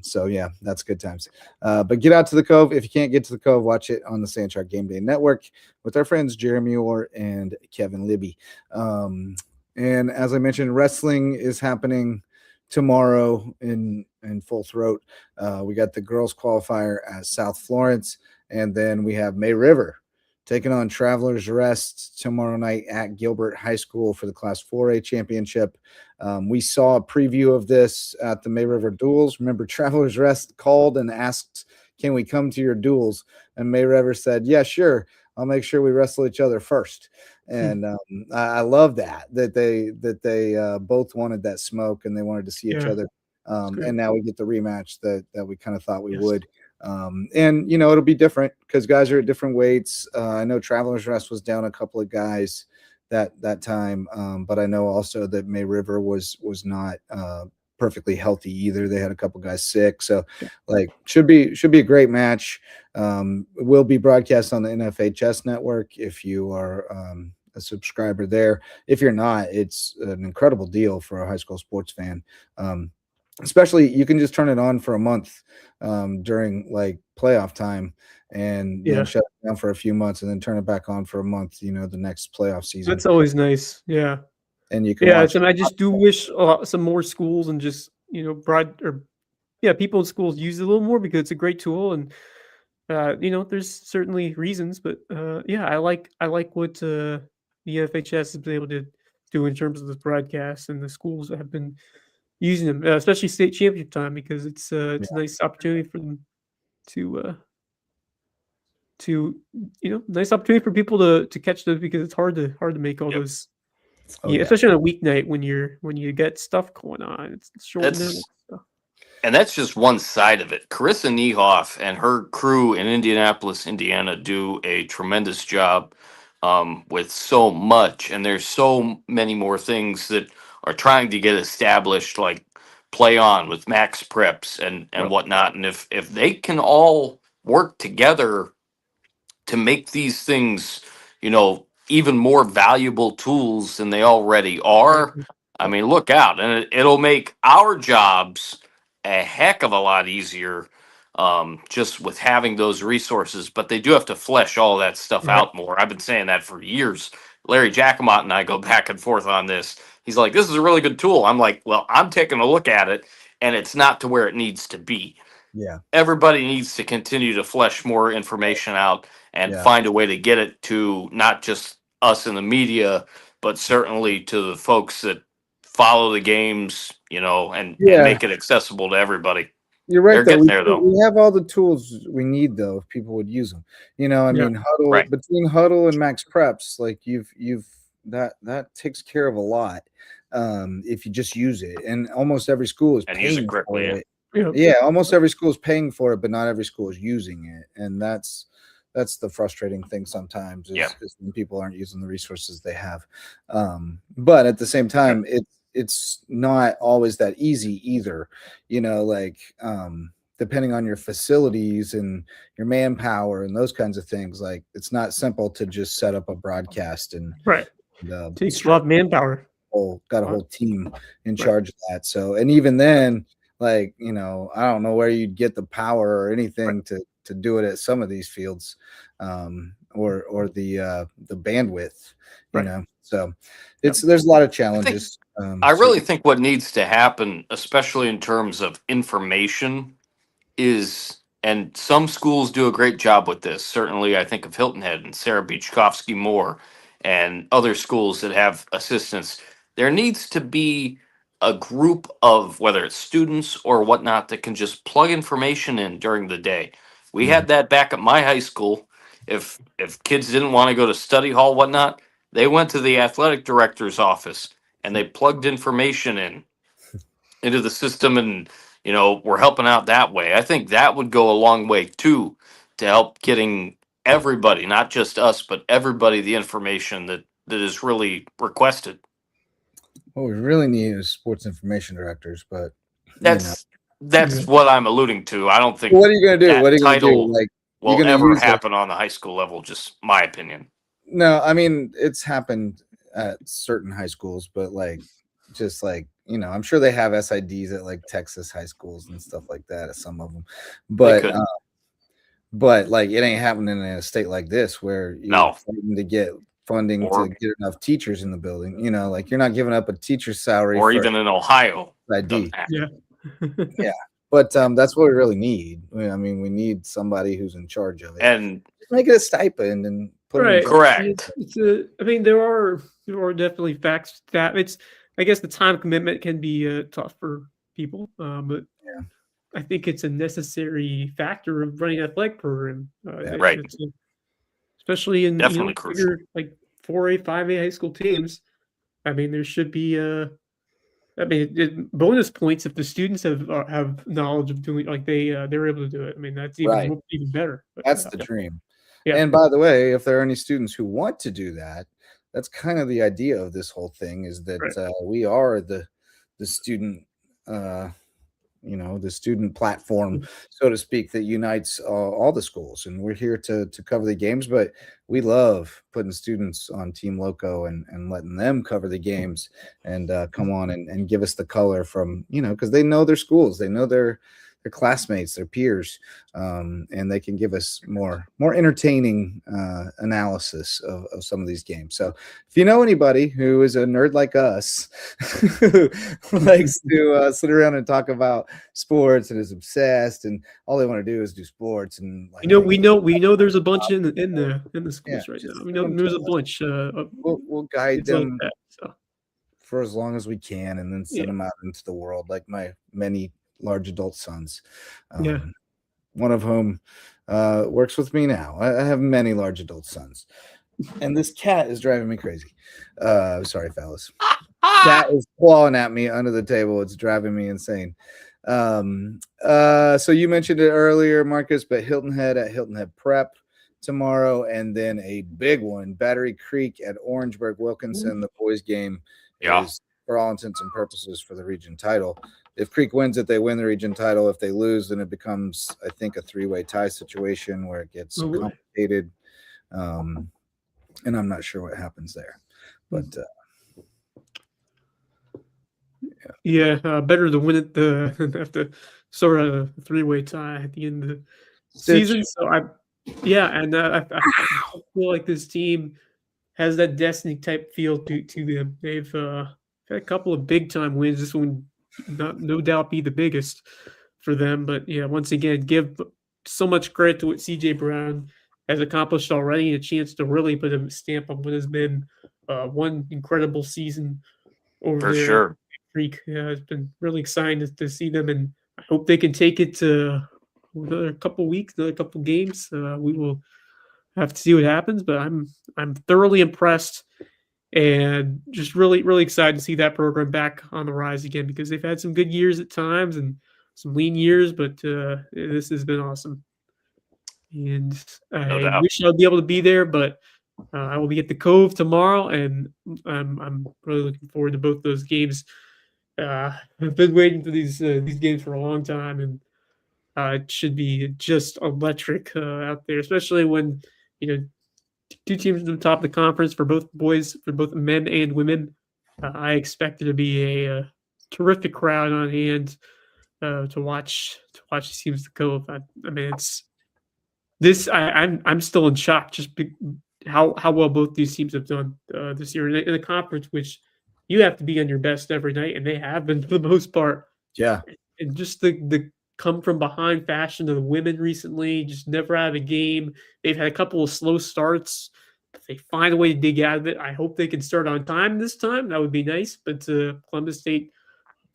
So yeah, that's good times. But get out to the Cove. If you can't get to the Cove, watch it on the Sand Shark Game Day Network with our friends Jeremy Orr and Kevin Libby. And as I mentioned, wrestling is happening tomorrow in full throat. We got the girls qualifier at South Florence, and then we have May River taking on Travelers Rest tomorrow night at Gilbert High School for the Class 4A championship. We saw a preview of this at the May River Duels. Remember, Travelers Rest called and asked, can we come to your duels? And May River said, yeah, sure. I'll make sure we wrestle each other first. And I love that they both wanted that smoke and they wanted to see each Yeah. other. And now we get the rematch that we kind of thought we Yes. would. And it'll be different because guys are at different weights. I know Travelers Rest was down a couple of guys that time, but I know also that May River was not perfectly healthy either. They had a couple guys sick, so like should be a great match. It will be broadcast on the NFHS network if you are a subscriber there. If you're not, it's an incredible deal for a high school sports fan. Especially you can just turn it on for a month during like playoff time and then shut it down for a few months and then turn it back on for a month, the next playoff season. That's always nice. Yeah. And you can watch and I just do wish some more schools and just people in schools use it a little more because it's a great tool and there's certainly reasons, but I like what the FHS has been able to do in terms of the broadcast and the schools that have been using them, especially state championship time, because it's a nice opportunity for them to nice opportunity for people to catch those because it's hard to make all those. Especially on a weeknight when you get stuff going on. It's short notice stuff. And that's just one side of it. Carissa Niehoff and her crew in Indianapolis, Indiana, do a tremendous job with so much, and there's so many more things that are trying to get established, like Play On with Max Preps and whatnot. And if they can all work together to make these things, even more valuable tools than they already are, I mean, look out, and it'll make our jobs a heck of a lot easier, just with having those resources. But they do have to flesh all that stuff out more. I've been saying that for years. Larry Jacomot and I go back and forth on this. He's like, this is a really good tool. I'm like, well, I'm taking a look at it, and it's not to where it needs to be. Yeah. Everybody needs to continue to flesh more information out and find a way to get it to not just us in the media, but certainly to the folks that follow the games, and make it accessible to everybody. You're right, They're though. getting there, though. We have all the tools we need, though, if people would use them. You know, I Yeah. mean, Huddle Right. between Huddle and Max Preps, like you've that takes care of a lot if you just use it. And almost every school is And use it paying correctly, for yeah. it. Yeah. Yeah, almost every school is paying for it, but not every school is using it, and that's the frustrating thing sometimes Yeah. is when people aren't using the resources they have. But at the same time, it's not always that easy either. You know, like depending on your facilities and your manpower and those kinds of things, like it's not simple to just set up a broadcast and Right. Takes a lot of manpower. got a whole team in Right. charge of that. So, and even then, like, you know, I don't know where you'd get the power or anything to do it at some of these fields, or the bandwidth, you Right. know. So there's a lot of challenges. I really think what needs to happen, especially in terms of information, is, and some schools do a great job with this. Certainly, I think of Hilton Head and Sarah Beachkovsky Moore and other schools that have assistants. There needs to be a group of, whether it's students or whatnot, that can just plug information in during the day. We had that back at my high school. If kids didn't want to go to study hall, whatnot, they went to the athletic director's office and they plugged information into the system, and we're helping out that way. I think that would go a long way too, to help getting everybody, not just us, but everybody, the information that is really requested. What we really need is sports information directors, but That's what I'm alluding to. I don't think what are you gonna do? that What are you gonna do? title Like, you're will gonna ever use happen on the high school level. Just my opinion. No, I mean it's happened at certain high schools, but like, just like, you know, I'm sure they have SIDs at like Texas high schools and stuff like that at some of them, but like it ain't happening in a state like this where you're fighting to get funding to get enough teachers in the building. You know, like you're not giving up a teacher's salary, or even in Ohio. ID. Yeah. Yeah. But that's what we really need. I mean, we need somebody who's in charge of it. And just make it a stipend and put Right. Correct. I mean, there are definitely facts that I guess the time commitment can be tough for people, but I think it's a necessary factor of running an athletic program. Right. Especially in Definitely crucial. bigger, like 4A, 5A high school teams. I mean, there should be bonus points if the students have knowledge of doing, like they're able to do it. I mean, that's even better. But, that's the dream. Yeah. And by the way, if there are any students who want to do that, that's kind of the idea of this whole thing, is that we are the student, the student platform, so to speak, that unites all the schools. And we're here to cover the games, but we love putting students on Team Lowco and letting them cover the games and come on and give us the color from, because they know their schools, they know their classmates, their peers, and they can give us more entertaining analysis of some of these games. So if you know anybody who is a nerd like us who likes to sit around and talk about sports and is obsessed and all they want to do is do sports, and like, we know there's a bunch in the schools right now. We know there's a bunch. We'll guide them like that, for as long as we can, and then send them out into the world, like my many large adult sons, one of whom works with me now. I have many large adult sons, and this cat is driving me crazy. Sorry, fellas. Cat is clawing at me under the table. It's driving me insane. So you mentioned it earlier, Marcus, but Hilton Head at Hilton Head Prep tomorrow, and then a big one, Battery Creek at Orangeburg Wilkinson. The boys game is, for all intents and purposes, for the region title. If Creek wins it, they win the region title. If they lose, then it becomes, I think, a three-way tie situation where it gets complicated. And I'm not sure what happens there. But better to win it have to sort of a three-way tie at the end of the season. So I feel like this team has that Destiny type feel to them. They've had a couple of big time wins. This one no doubt be the biggest for them. But once again, give so much credit to what CJ Brown has accomplished already, and a chance to really put a stamp on what has been one incredible season over there. For sure. Creek. It's been really exciting to see them in I hope they can take it to another couple weeks, another couple games. We will have to see what happens, but I'm thoroughly impressed and just really excited to see that program back on the rise again because they've had some good years at times and some lean years, but this has been awesome. And No I doubt. wish I'd be able to be there, but I will be at the Cove tomorrow, and I'm really looking forward to both those games. I've been waiting for these games for a long time, and it should be just electric out there, especially when two teams at the top of the conference for both men and women. I expect there to be a terrific crowd on hand to watch these teams to go. I mean, it's this. I'm still in shock just how well both these teams have done this year in a conference which you have to be on your best every night, and they have been for the most part. Yeah. And just the come from behind fashion of the women recently, just never out of a game. They've had a couple of slow starts, but they find a way to dig out of it. I hope they can start on time this time. That would be nice. But Columbus State,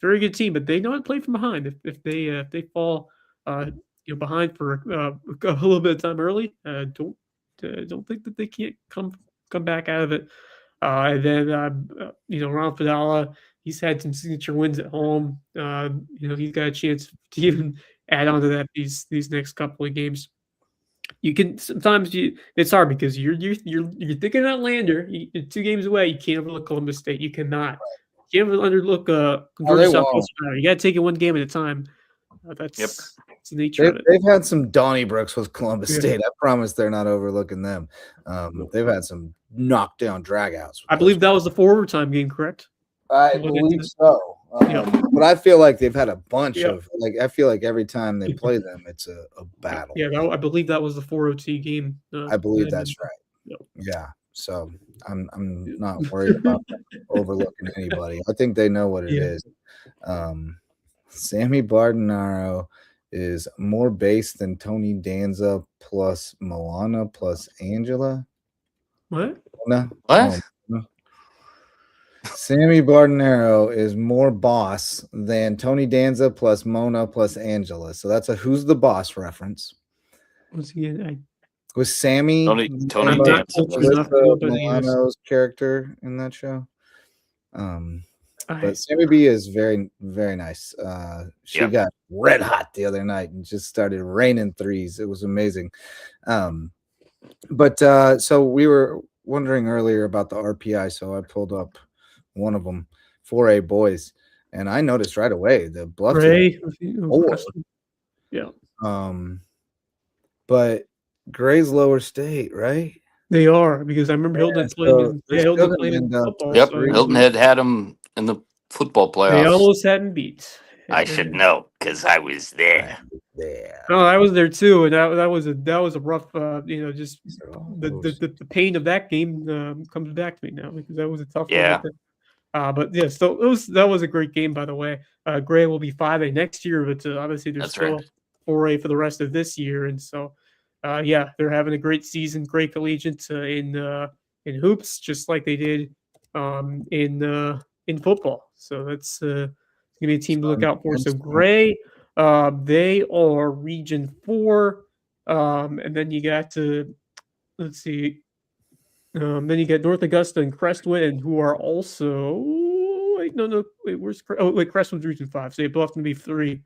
very good team, but they know how to play from behind. If they fall behind for a little bit of time early, don't think that they can't come back out of it. And then Ron Fidala, he's had some signature wins at home. He's got a chance to even add on to that these next couple of games. You can sometimes it's hard because you're thinking about Lander. You're 2 games away. You can't overlook Columbus State. You cannot. You can't overlook Georgia Southwestern. You got to take it one game at a time. That's the nature of it. They've had some Donnybrooks with Columbus State. I promise they're not overlooking them. They've had some knockdown dragouts. I believe that was the 4 overtime game, correct? I believe so. But I feel like they've had a bunch of I feel like every time they play them, it's a battle. Yeah, I believe that was the 4 OT game. I believe that's right. Yeah. So I'm not worried about overlooking anybody. I think they know what it is. Sammy Bardenaro is more base than Tony Danza plus Moana plus Angela. What? No. What? No. Sammy Bardenaro is more boss than Tony Danza plus Mona plus Angela. So that's a Who's the Boss reference. Was he? Was Sammy Tony Danza. Milano's character in that show? But Sammy B is very, very nice. She got red hot the other night and just started raining threes. It was amazing. But so we were wondering earlier about the RPI, so I pulled up one of them, 4A boys, and I noticed right away the Bluffton. Yeah. But Gray's lower state, right? They are, because I remember Hilton playing. Hilton played in football. Yep, Hilton had him in the football playoffs. They almost had him beat. I should know because I was there. Oh, I was there too, and that was a rough. Just the pain of that game comes back to me now because that was a tough one. But yeah, so that was a great game, by the way. Gray will be 5A next year, but obviously there's still 4A for the rest of this year, and so they're having a great season, great collegiate in hoops, just like they did in football. So that's gonna be a team to look out for. So Gray, they are Region 4, and then you got let's see. Then you get North Augusta and Crestwood, and who are also where's Crestwood's Region 5, so Bluffton be 3.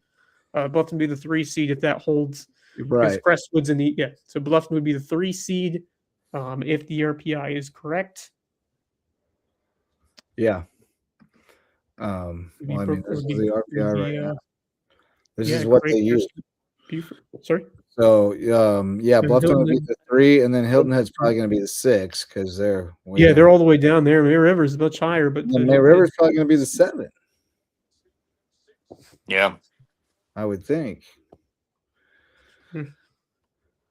Bluffton be the 3 seed if that holds. Right. Crestwood's in the so Bluffton would be the 3 seed if the RPI is correct. Yeah. This is the RPI right now. This is what they use. Sorry. So Bluffton would be the 3, and then Hilton Head's probably going to be the 6 because they're they're all the way down there. May River is much higher, but May River's probably going to be the 7. Yeah, I would think.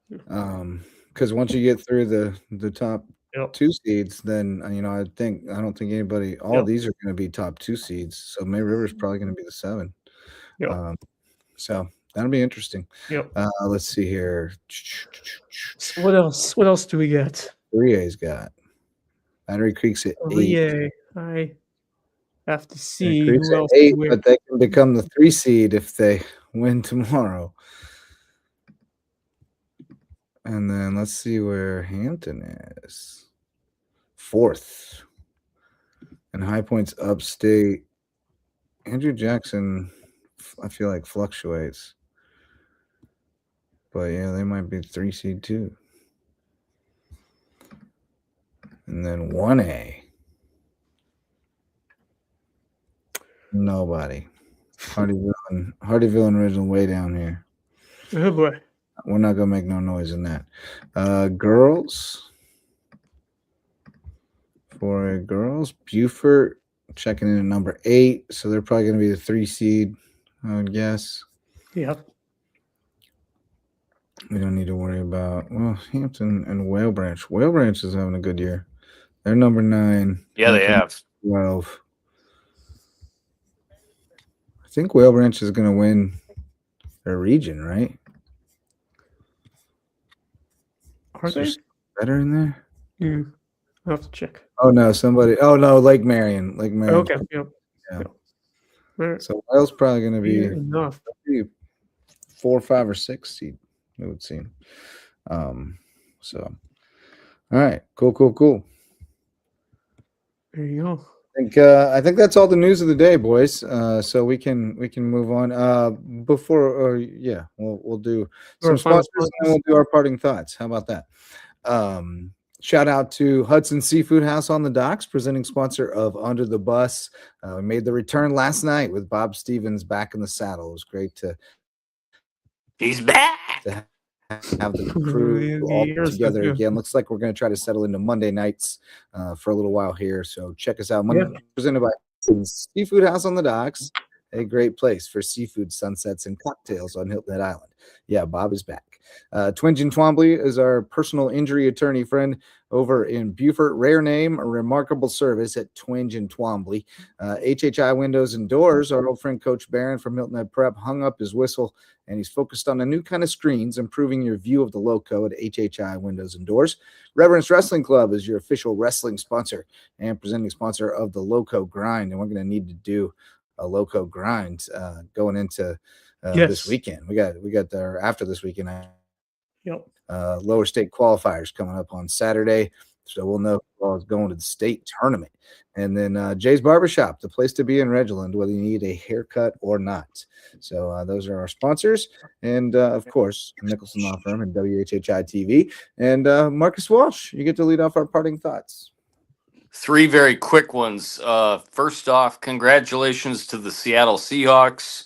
Because once you get through the top 2 seeds, then I don't think anybody. All these are going to be top 2 seeds. So May River's probably going to be the 7. So that'll be interesting. Let's see here. So what else? What else do we got? 3A's got Battery Creek's at 8. 3A. I have to see who else 8, but they can become the 3 seed if they win tomorrow. And then let's see where Hampton is. 4th. And High Point's upstate. Andrew Jackson, I feel like, fluctuates. But yeah, they might be 3 seed too. And then 1A. Nobody. Hardyville and Original way down here. Oh boy. We're not gonna make no noise in that. Girls. For girls, Beaufort checking in at number 8, so they're probably gonna be the 3 seed, I would guess. Yep. We don't need to worry about Hampton and Whale Branch. Whale Branch is having a good year. They're number 9. Yeah, they have 12. I think Whale Branch is going to win their region, right? Are they? Better in there? I'll have to check. Oh no, Lake Marion. Okay. Yep. Yeah. Yep. All right. So Whale's probably going to Fair be enough. 4, 5, or 6 seed, it would seem. So, all right, cool. There you go. I think that's all the news of the day, boys. So we can move on. We'll do some sponsors and then we'll do our parting thoughts. How about that? Shout out to Hudson Seafood House on the Docks, presenting sponsor of Under the Bus. We made the return last night with Bob Stevens back in the saddle. It was great to He's back. have the crew all together again. Looks like we're going to try to settle into Monday nights for a little while here. So check us out. Monday, presented by Seafood House on the Docks, a great place for seafood sunsets and cocktails on Hilton Head Island. Yeah, Bob is back. Twinge and Twombly is our personal injury attorney friend over in Beaufort. Rare name, a remarkable service at Twinge and Twombly. HHI Windows and Doors, our old friend Coach Barron from Hilton Head Prep hung up his whistle, and he's focused on a new kind of screens, improving your view of the Lowco at HHI Windows and Doors. Reverence Wrestling Club is your official wrestling sponsor and presenting sponsor of the Lowco Grind, and we're going to need to do a Lowco Grind going into this weekend. We got there after this weekend. Lower state qualifiers coming up on Saturday, so we'll know who's going to the state tournament. And then Jay's Barbershop, the place to be in Redland, whether you need a haircut or not. So those are our sponsors, and of course Nicholson Law Firm and WHHI TV. And Marcus Walsh, you get to lead off our parting thoughts. 3 very quick ones. First off, congratulations to the Seattle Seahawks.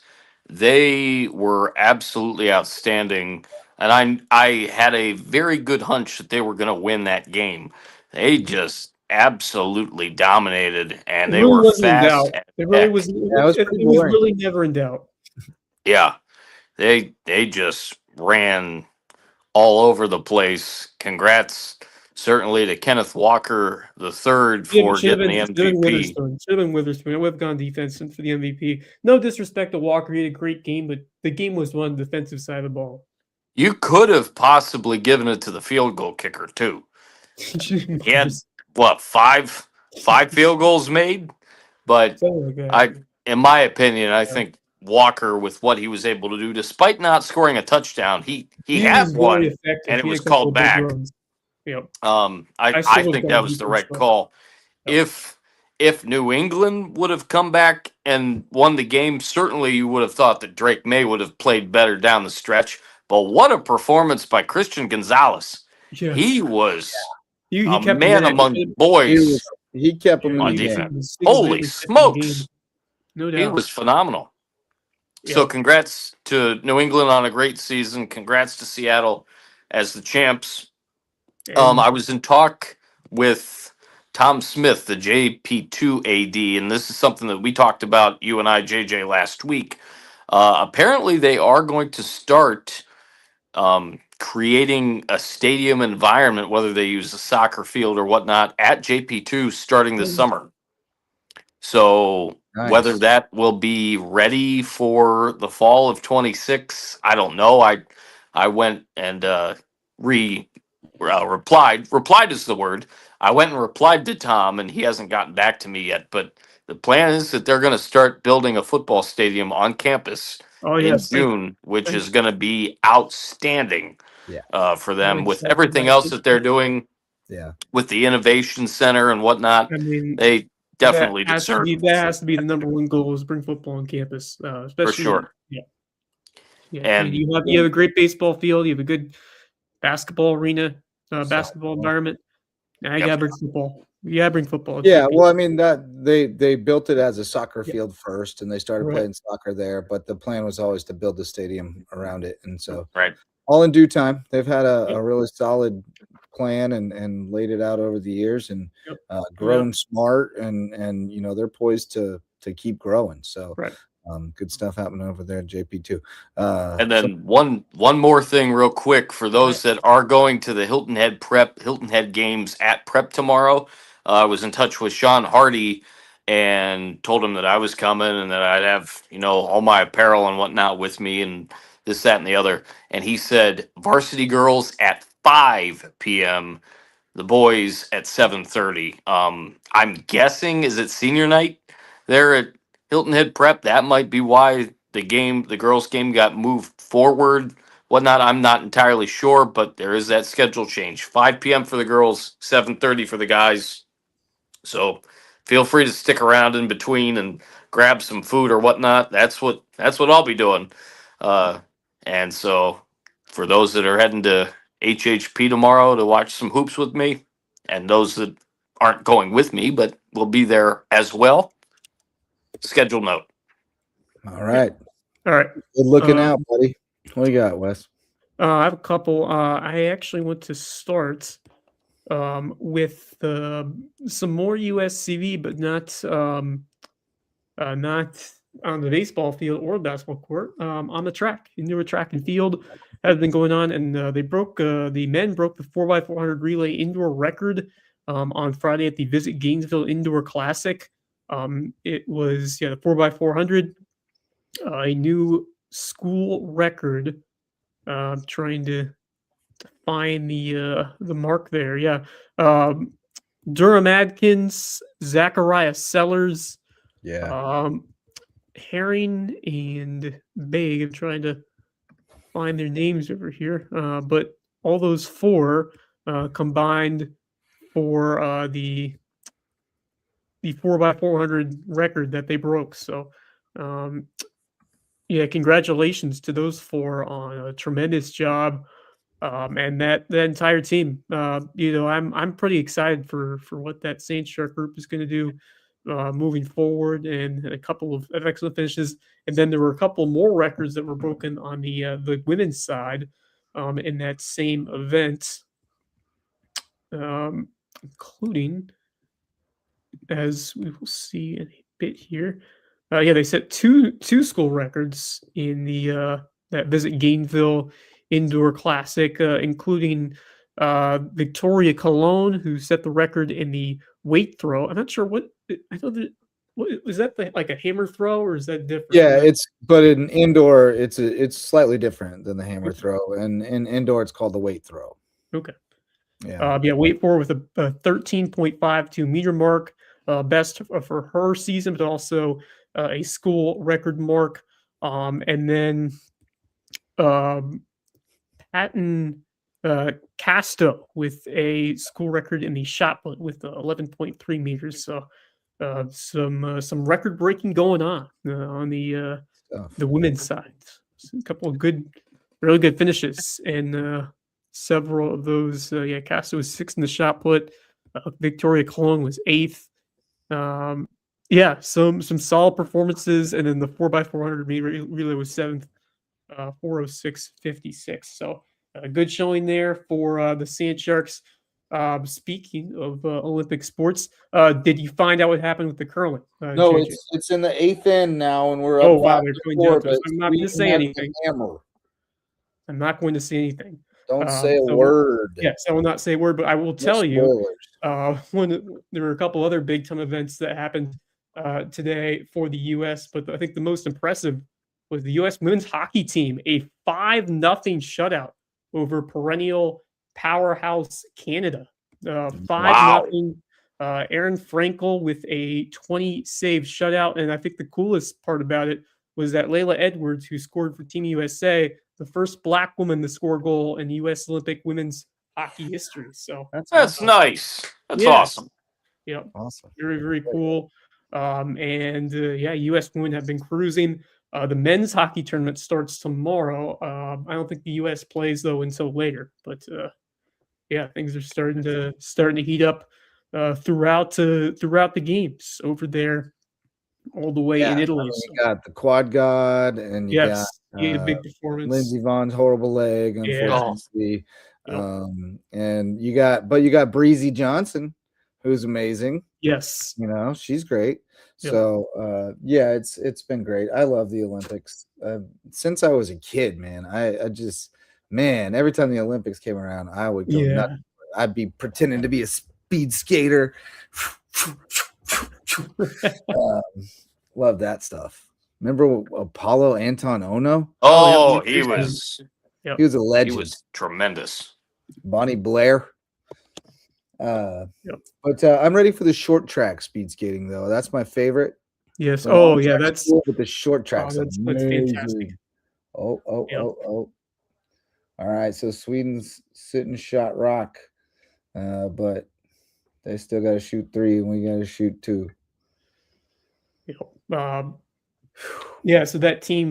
They were absolutely outstanding, and I had a very good hunch that they were going to win that game. They just absolutely dominated, and they were fast. It really was. It was really never in doubt. Yeah, they just ran all over the place. Congrats, certainly, to Kenneth Walker III for getting the MVP. Should have been Witherspoon. I would have gone defense for the MVP. No disrespect to Walker, he had a great game, but the game was won defensive side of the ball. You could have possibly given it to the field goal kicker too. He had what, five field goals made, but in my opinion, I think Walker, with what he was able to do, despite not scoring a touchdown, he had one, and it was called back. I think that was the right call. If New England would have come back and won the game, certainly you would have thought that Drake May would have played better down the stretch. But what a performance by Christian Gonzalez. Yes. He was he a man among boys. He kept him on defense. Holy smokes. No doubt. He was phenomenal. Yep. So congrats to New England on a great season. Congrats to Seattle as the champs. I was in talk with Tom Smith, the JP2 AD, and this is something that we talked about, you and I, JJ, last week. Apparently, they are going to start creating a stadium environment, whether they use a soccer field or whatnot, at JP2 starting this summer. So whether that will be ready for the fall of 26, I don't know. I went and replied is the word. I went and replied to Tom, and he hasn't gotten back to me yet. But the plan is that they're going to start building a football stadium on campus Oh in yes, June, which is going to be outstanding Yeah. for them with excited everything about else it. that they're doing Yeah. with the innovation center and whatnot. I mean, They definitely that deserve has to be the number one goal is bring football on campus, for especially sure. yeah. I mean, And you have a great baseball field, you have a good basketball arena, So, basketball environment. Now you Yep. gotta bring football. You gotta bring football. yeah, JP. well, I mean that they built it as a soccer Yeah. field first, and they started Right. playing soccer there. But the plan was always to build the stadium around it, and so right. all in due time. They've had Yep. a really solid plan and laid it out over the years, and Yep. grown smart, and they're poised to keep growing. So Right. good stuff happening over there at JP too. And So then one more thing real quick for those that are going to the Hilton Head games at Prep tomorrow. I was in touch with Sean Hardy and told him that I was coming and that I'd have, all my apparel and whatnot with me and this, that, and the other. And he said varsity girls at 5 p.m., the boys at 7:30. I'm guessing, is it senior night there at Hilton Head Prep? That might be why the girls' game got moved forward, whatnot. I'm not entirely sure, but there is that schedule change. 5 p.m. for the girls, 7:30 for the guys. So feel free to stick around in between and grab some food or whatnot. That's what I'll be doing. And so for those that are heading to HHP tomorrow to watch some hoops with me, and those that aren't going with me but will be there as well, schedule note. all right, All right. good looking Um, out, buddy. What do you got, Wes? I have a couple. I actually want to start with some more USCV, but not on the baseball field or basketball court. On the track, indoor track and field has been going on, and the men broke the 4x400 relay indoor record on Friday at the Visit Gainesville Indoor Classic. It was the 4x400, a new school record. Trying to find the mark there. Yeah. Durham Adkins, Zachariah Sellers, Yeah, Herring, and Baig. I'm trying to find their names over here. But all those four combined for the 4x400 record that they broke. So, yeah, congratulations to those four on a tremendous job. And that entire team. I'm pretty excited for what that Saints Shark group is going to do moving forward, and a couple of excellent finishes. And then there were a couple more records that were broken on the women's side in that same event, including, as we will see in a bit here. They set two school records in the that Visit Gainesville Indoor Classic, including Victoria Cologne, who set the record in the weight throw. I'm not sure what I thought that. What was that, like a hammer throw, or is that different? yeah. But in indoor, it's slightly different than the hammer throw, and in indoor, it's called the weight throw. Okay. Yeah. Weight for with a 13.52 meter mark, best for her season, but also a school record mark. And then Patton Casto with a school record in the shot put with 11.3 meters. So some record breaking going on the women's side. So a couple of really good finishes, and several of those. Casto was sixth in the shot put. Victoria Cologne was eighth. Some solid performances, and then the 4x400 relay was seventh, 4:06:56. So a good showing there for the Sand Sharks. Speaking of Olympic sports, did you find out what happened with the curling? No, JJ? it's in the eighth end now, and we're Oh up wow, 5 they're to going 4. down to But us. I'm not going to say anything. Hammer. I'm not going to say anything. Don't say a word. Yes, I will not say a word, but I will No tell you. spoilers. There were a couple other big time events that happened today for the U.S., but I think the most impressive was the U.S. women's hockey team, a 5-0 shutout over perennial powerhouse Canada. 5-0. Aaron Frankel with a 20 save shutout, and I think the coolest part about it was that Layla Edwards, who scored for Team USA, the first Black woman to score a goal in U.S. Olympic women's hockey history. So That's awesome. nice. That's Yeah. awesome. yeah, Awesome. very, very cool. Yeah, U.S. women have been cruising. The men's hockey tournament starts tomorrow. I don't think the U.S. plays though until later, but yeah, things are starting to heat up throughout the games over there, all the way in Yeah, Italy. you got the quad god, and you got Yes, he had a big performance. Lindsey Vaughn's horrible leg, Yeah. unfortunately. Yep. And you got Breezy Johnson, who's amazing. Yes. You know, she's great. Yep. So yeah, it's been great. I love the Olympics. Since I was a kid, man. I just every time the Olympics came around, I would go nuts. I'd be pretending to be a speed skater. Love that stuff. Remember Apollo Anton Ono? Oh, yeah, he was He was a legend. he was tremendous. Bonnie Blair. But I'm ready for the short track speed skating, though. That's my favorite. Yes. The Oh, long yeah. track's That's cool, but the short track's that's amazing. fantastic. Oh. Yep. All right, so Sweden's sitting shot rock, but they still got to shoot 3, and we got to shoot 2. Yeah. So that team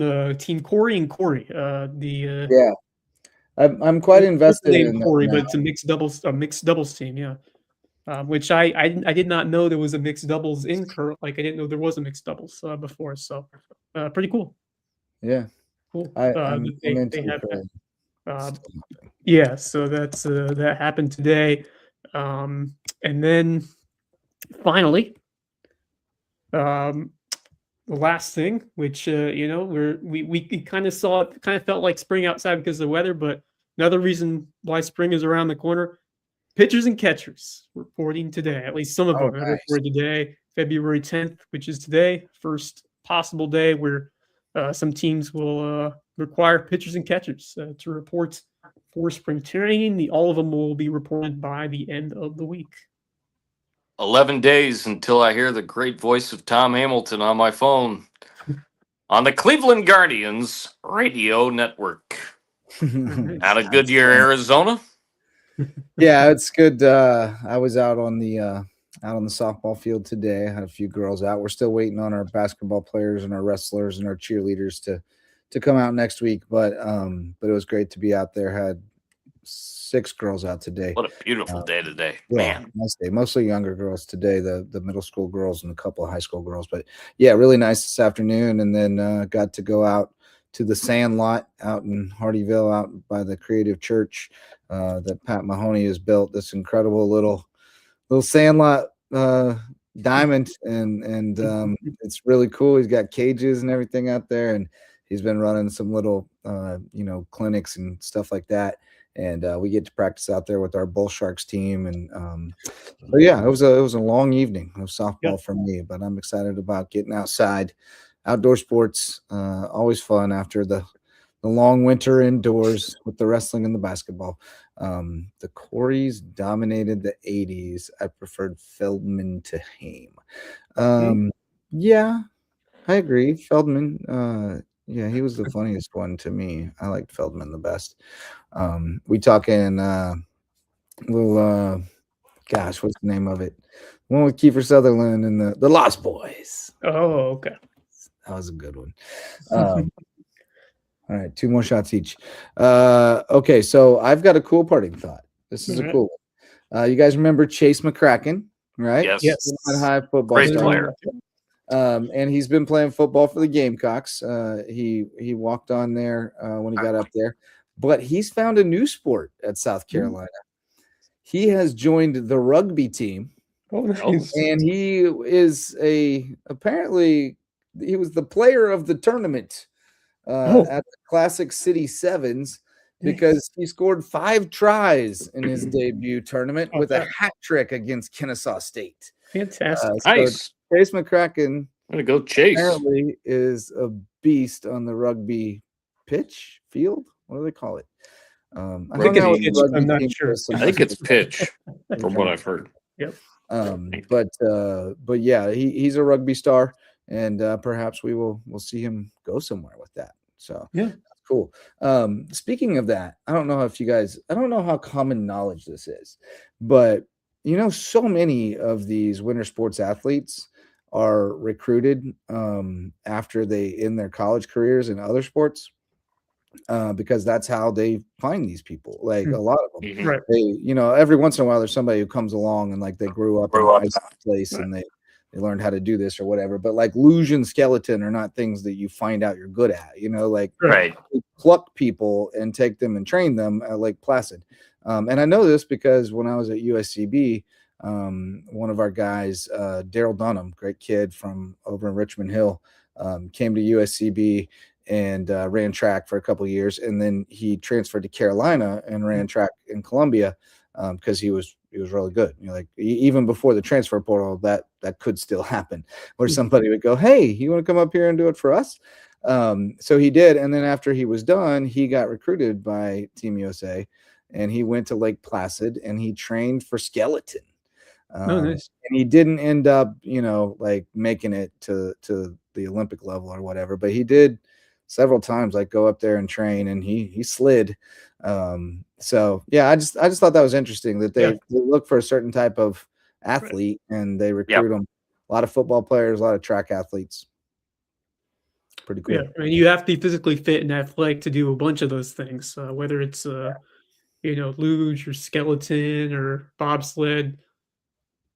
Corey and Corey. Yeah, I'm quite invested in that Corey, now. but it's a mixed doubles team. Yeah. Which I did not know there was a mixed doubles in curl. Like I didn't know there was a mixed doubles before. So pretty cool. Yeah, Cool. I'm into they have curling. yeah, so that's that happened today. And then finally, the last thing, which we kind of felt like spring outside because of the weather, but another reason why spring is around the corner. Pitchers and catchers reporting today. At least some of them have reported today, February 10th, which is today, first possible day where some teams will require pitchers and catchers to report for spring training. All of them will be reported by the end of the week. 11 days until I hear the great voice of Tom Hamilton on my phone on the Cleveland Guardians radio network. Out of Goodyear, Arizona. Yeah, it's good. I was out on the softball field today. I had a few girls out. We're still waiting on our basketball players and our wrestlers and our cheerleaders to come out next week. But it was great to be out there. Had 6 girls out today. What a beautiful day today, yeah, man. Nice day. Mostly younger girls today. The middle school girls and a couple of high school girls. But yeah, really nice this afternoon. And then got to go out to the sand lot out in Hardyville, out by the Creative Church that Pat Mahoney has built. This incredible little sand lot diamond, and it's really cool. He's got cages and everything out there, and he's been running some little clinics and stuff like that. And we get to practice out there with our Bull Sharks team. And but yeah, it was a long evening of softball for me, but I'm excited about getting outside. Outdoor sports, always fun after the long winter indoors with the wrestling and the basketball. The Coreys dominated the 80s. I preferred Feldman to Haim. Yeah, I agree. Feldman, yeah, he was the funniest one to me. I liked Feldman the best. We talking little gosh, what's the name of it? One with Kiefer Sutherland and the Lost Boys. Oh, okay. That was a good one. All right, 2 more shots each. Okay, so I've got a cool parting thought. This is a cool one. You guys remember Chase McCracken, right? Yes. High football Great star. player. And he's been playing football for the Gamecocks. He walked on there when he got up there, but he's found a new sport at South Carolina. He has joined the rugby team. Oh, nice. And he is apparently he was the player of the tournament at the Classic City Sevens because he scored 5 tries in his debut tournament with a hat trick against Kennesaw State. Fantastic. Nice. Chase McCracken I'm gonna go Chase. apparently is a beast on the rugby pitch field. What do they call it? I think it's pitch. I'm not sure. I think it's pitch, from what I've heard. Yep. But yeah, he's a rugby star. and perhaps we'll see him go somewhere with that. So Yeah. that's cool. Speaking of that, I don't know how common knowledge this is, but so many of these winter sports athletes are recruited after they end their college careers in other sports, because that's how they find these people. Like a lot of them, Mhm. Right. they, every once in a while there's somebody who comes along and like they grew up in a nice place and they learned how to do this or whatever. But like luge and skeleton are not things that you find out you're good at. Like Right. pluck people and take them and train them at Lake Placid. And I know this because when I was at USCB, one of our guys, Daryl Dunham, great kid from over in Richmond Hill, came to USCB and ran track for a couple of years, and then he transferred to Carolina and ran track in Columbia because he was really good. Like even before the transfer portal, that could still happen, where somebody would go, "Hey, you want to come up here and do it for us?" So he did, and then after he was done, he got recruited by Team USA, and he went to Lake Placid and he trained for skeleton. Nice. And he didn't end up, like making it to the Olympic level or whatever, but he did several times, like go up there and train, and he slid. So yeah, I just thought that was interesting that they look for a certain type of athlete and they recruit them. A lot of football players, a lot of track athletes. Pretty cool. Yeah, I mean, you have to be physically fit and athletic to do a bunch of those things, whether it's luge or skeleton or bobsled.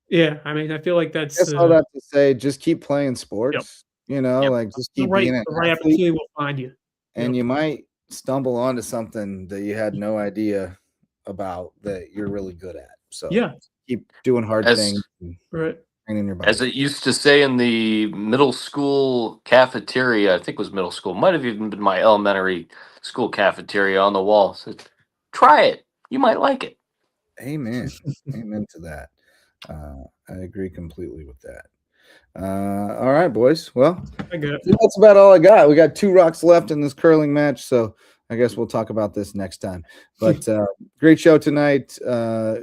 Yeah, I mean, I feel like that's That's all that to say. Just keep playing Yep. sports. Yep. Like just keep being an the right athlete, opportunity will find you. and you might stumble onto something that you had no idea about that you're really good at. So Yeah, keep doing hard As- things and right. training your body. As it used to say in the middle school cafeteria, I think it was middle school, might have even been my elementary school cafeteria on the wall. It said, try it. You might like it. Amen. Amen to that. I agree completely with that. All right, boys. Well, I got it. that's about all I got. We got 2 rocks left in this curling match, so I guess we'll talk about this next time. But great show tonight.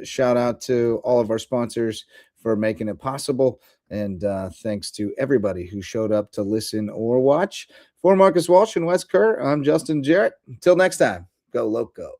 Shout out to all of our sponsors for making it possible, and thanks to everybody who showed up to listen or watch. For Marcus Walsh and Wes Kerr, I'm Justin Jarrett. Until next time, go Loco.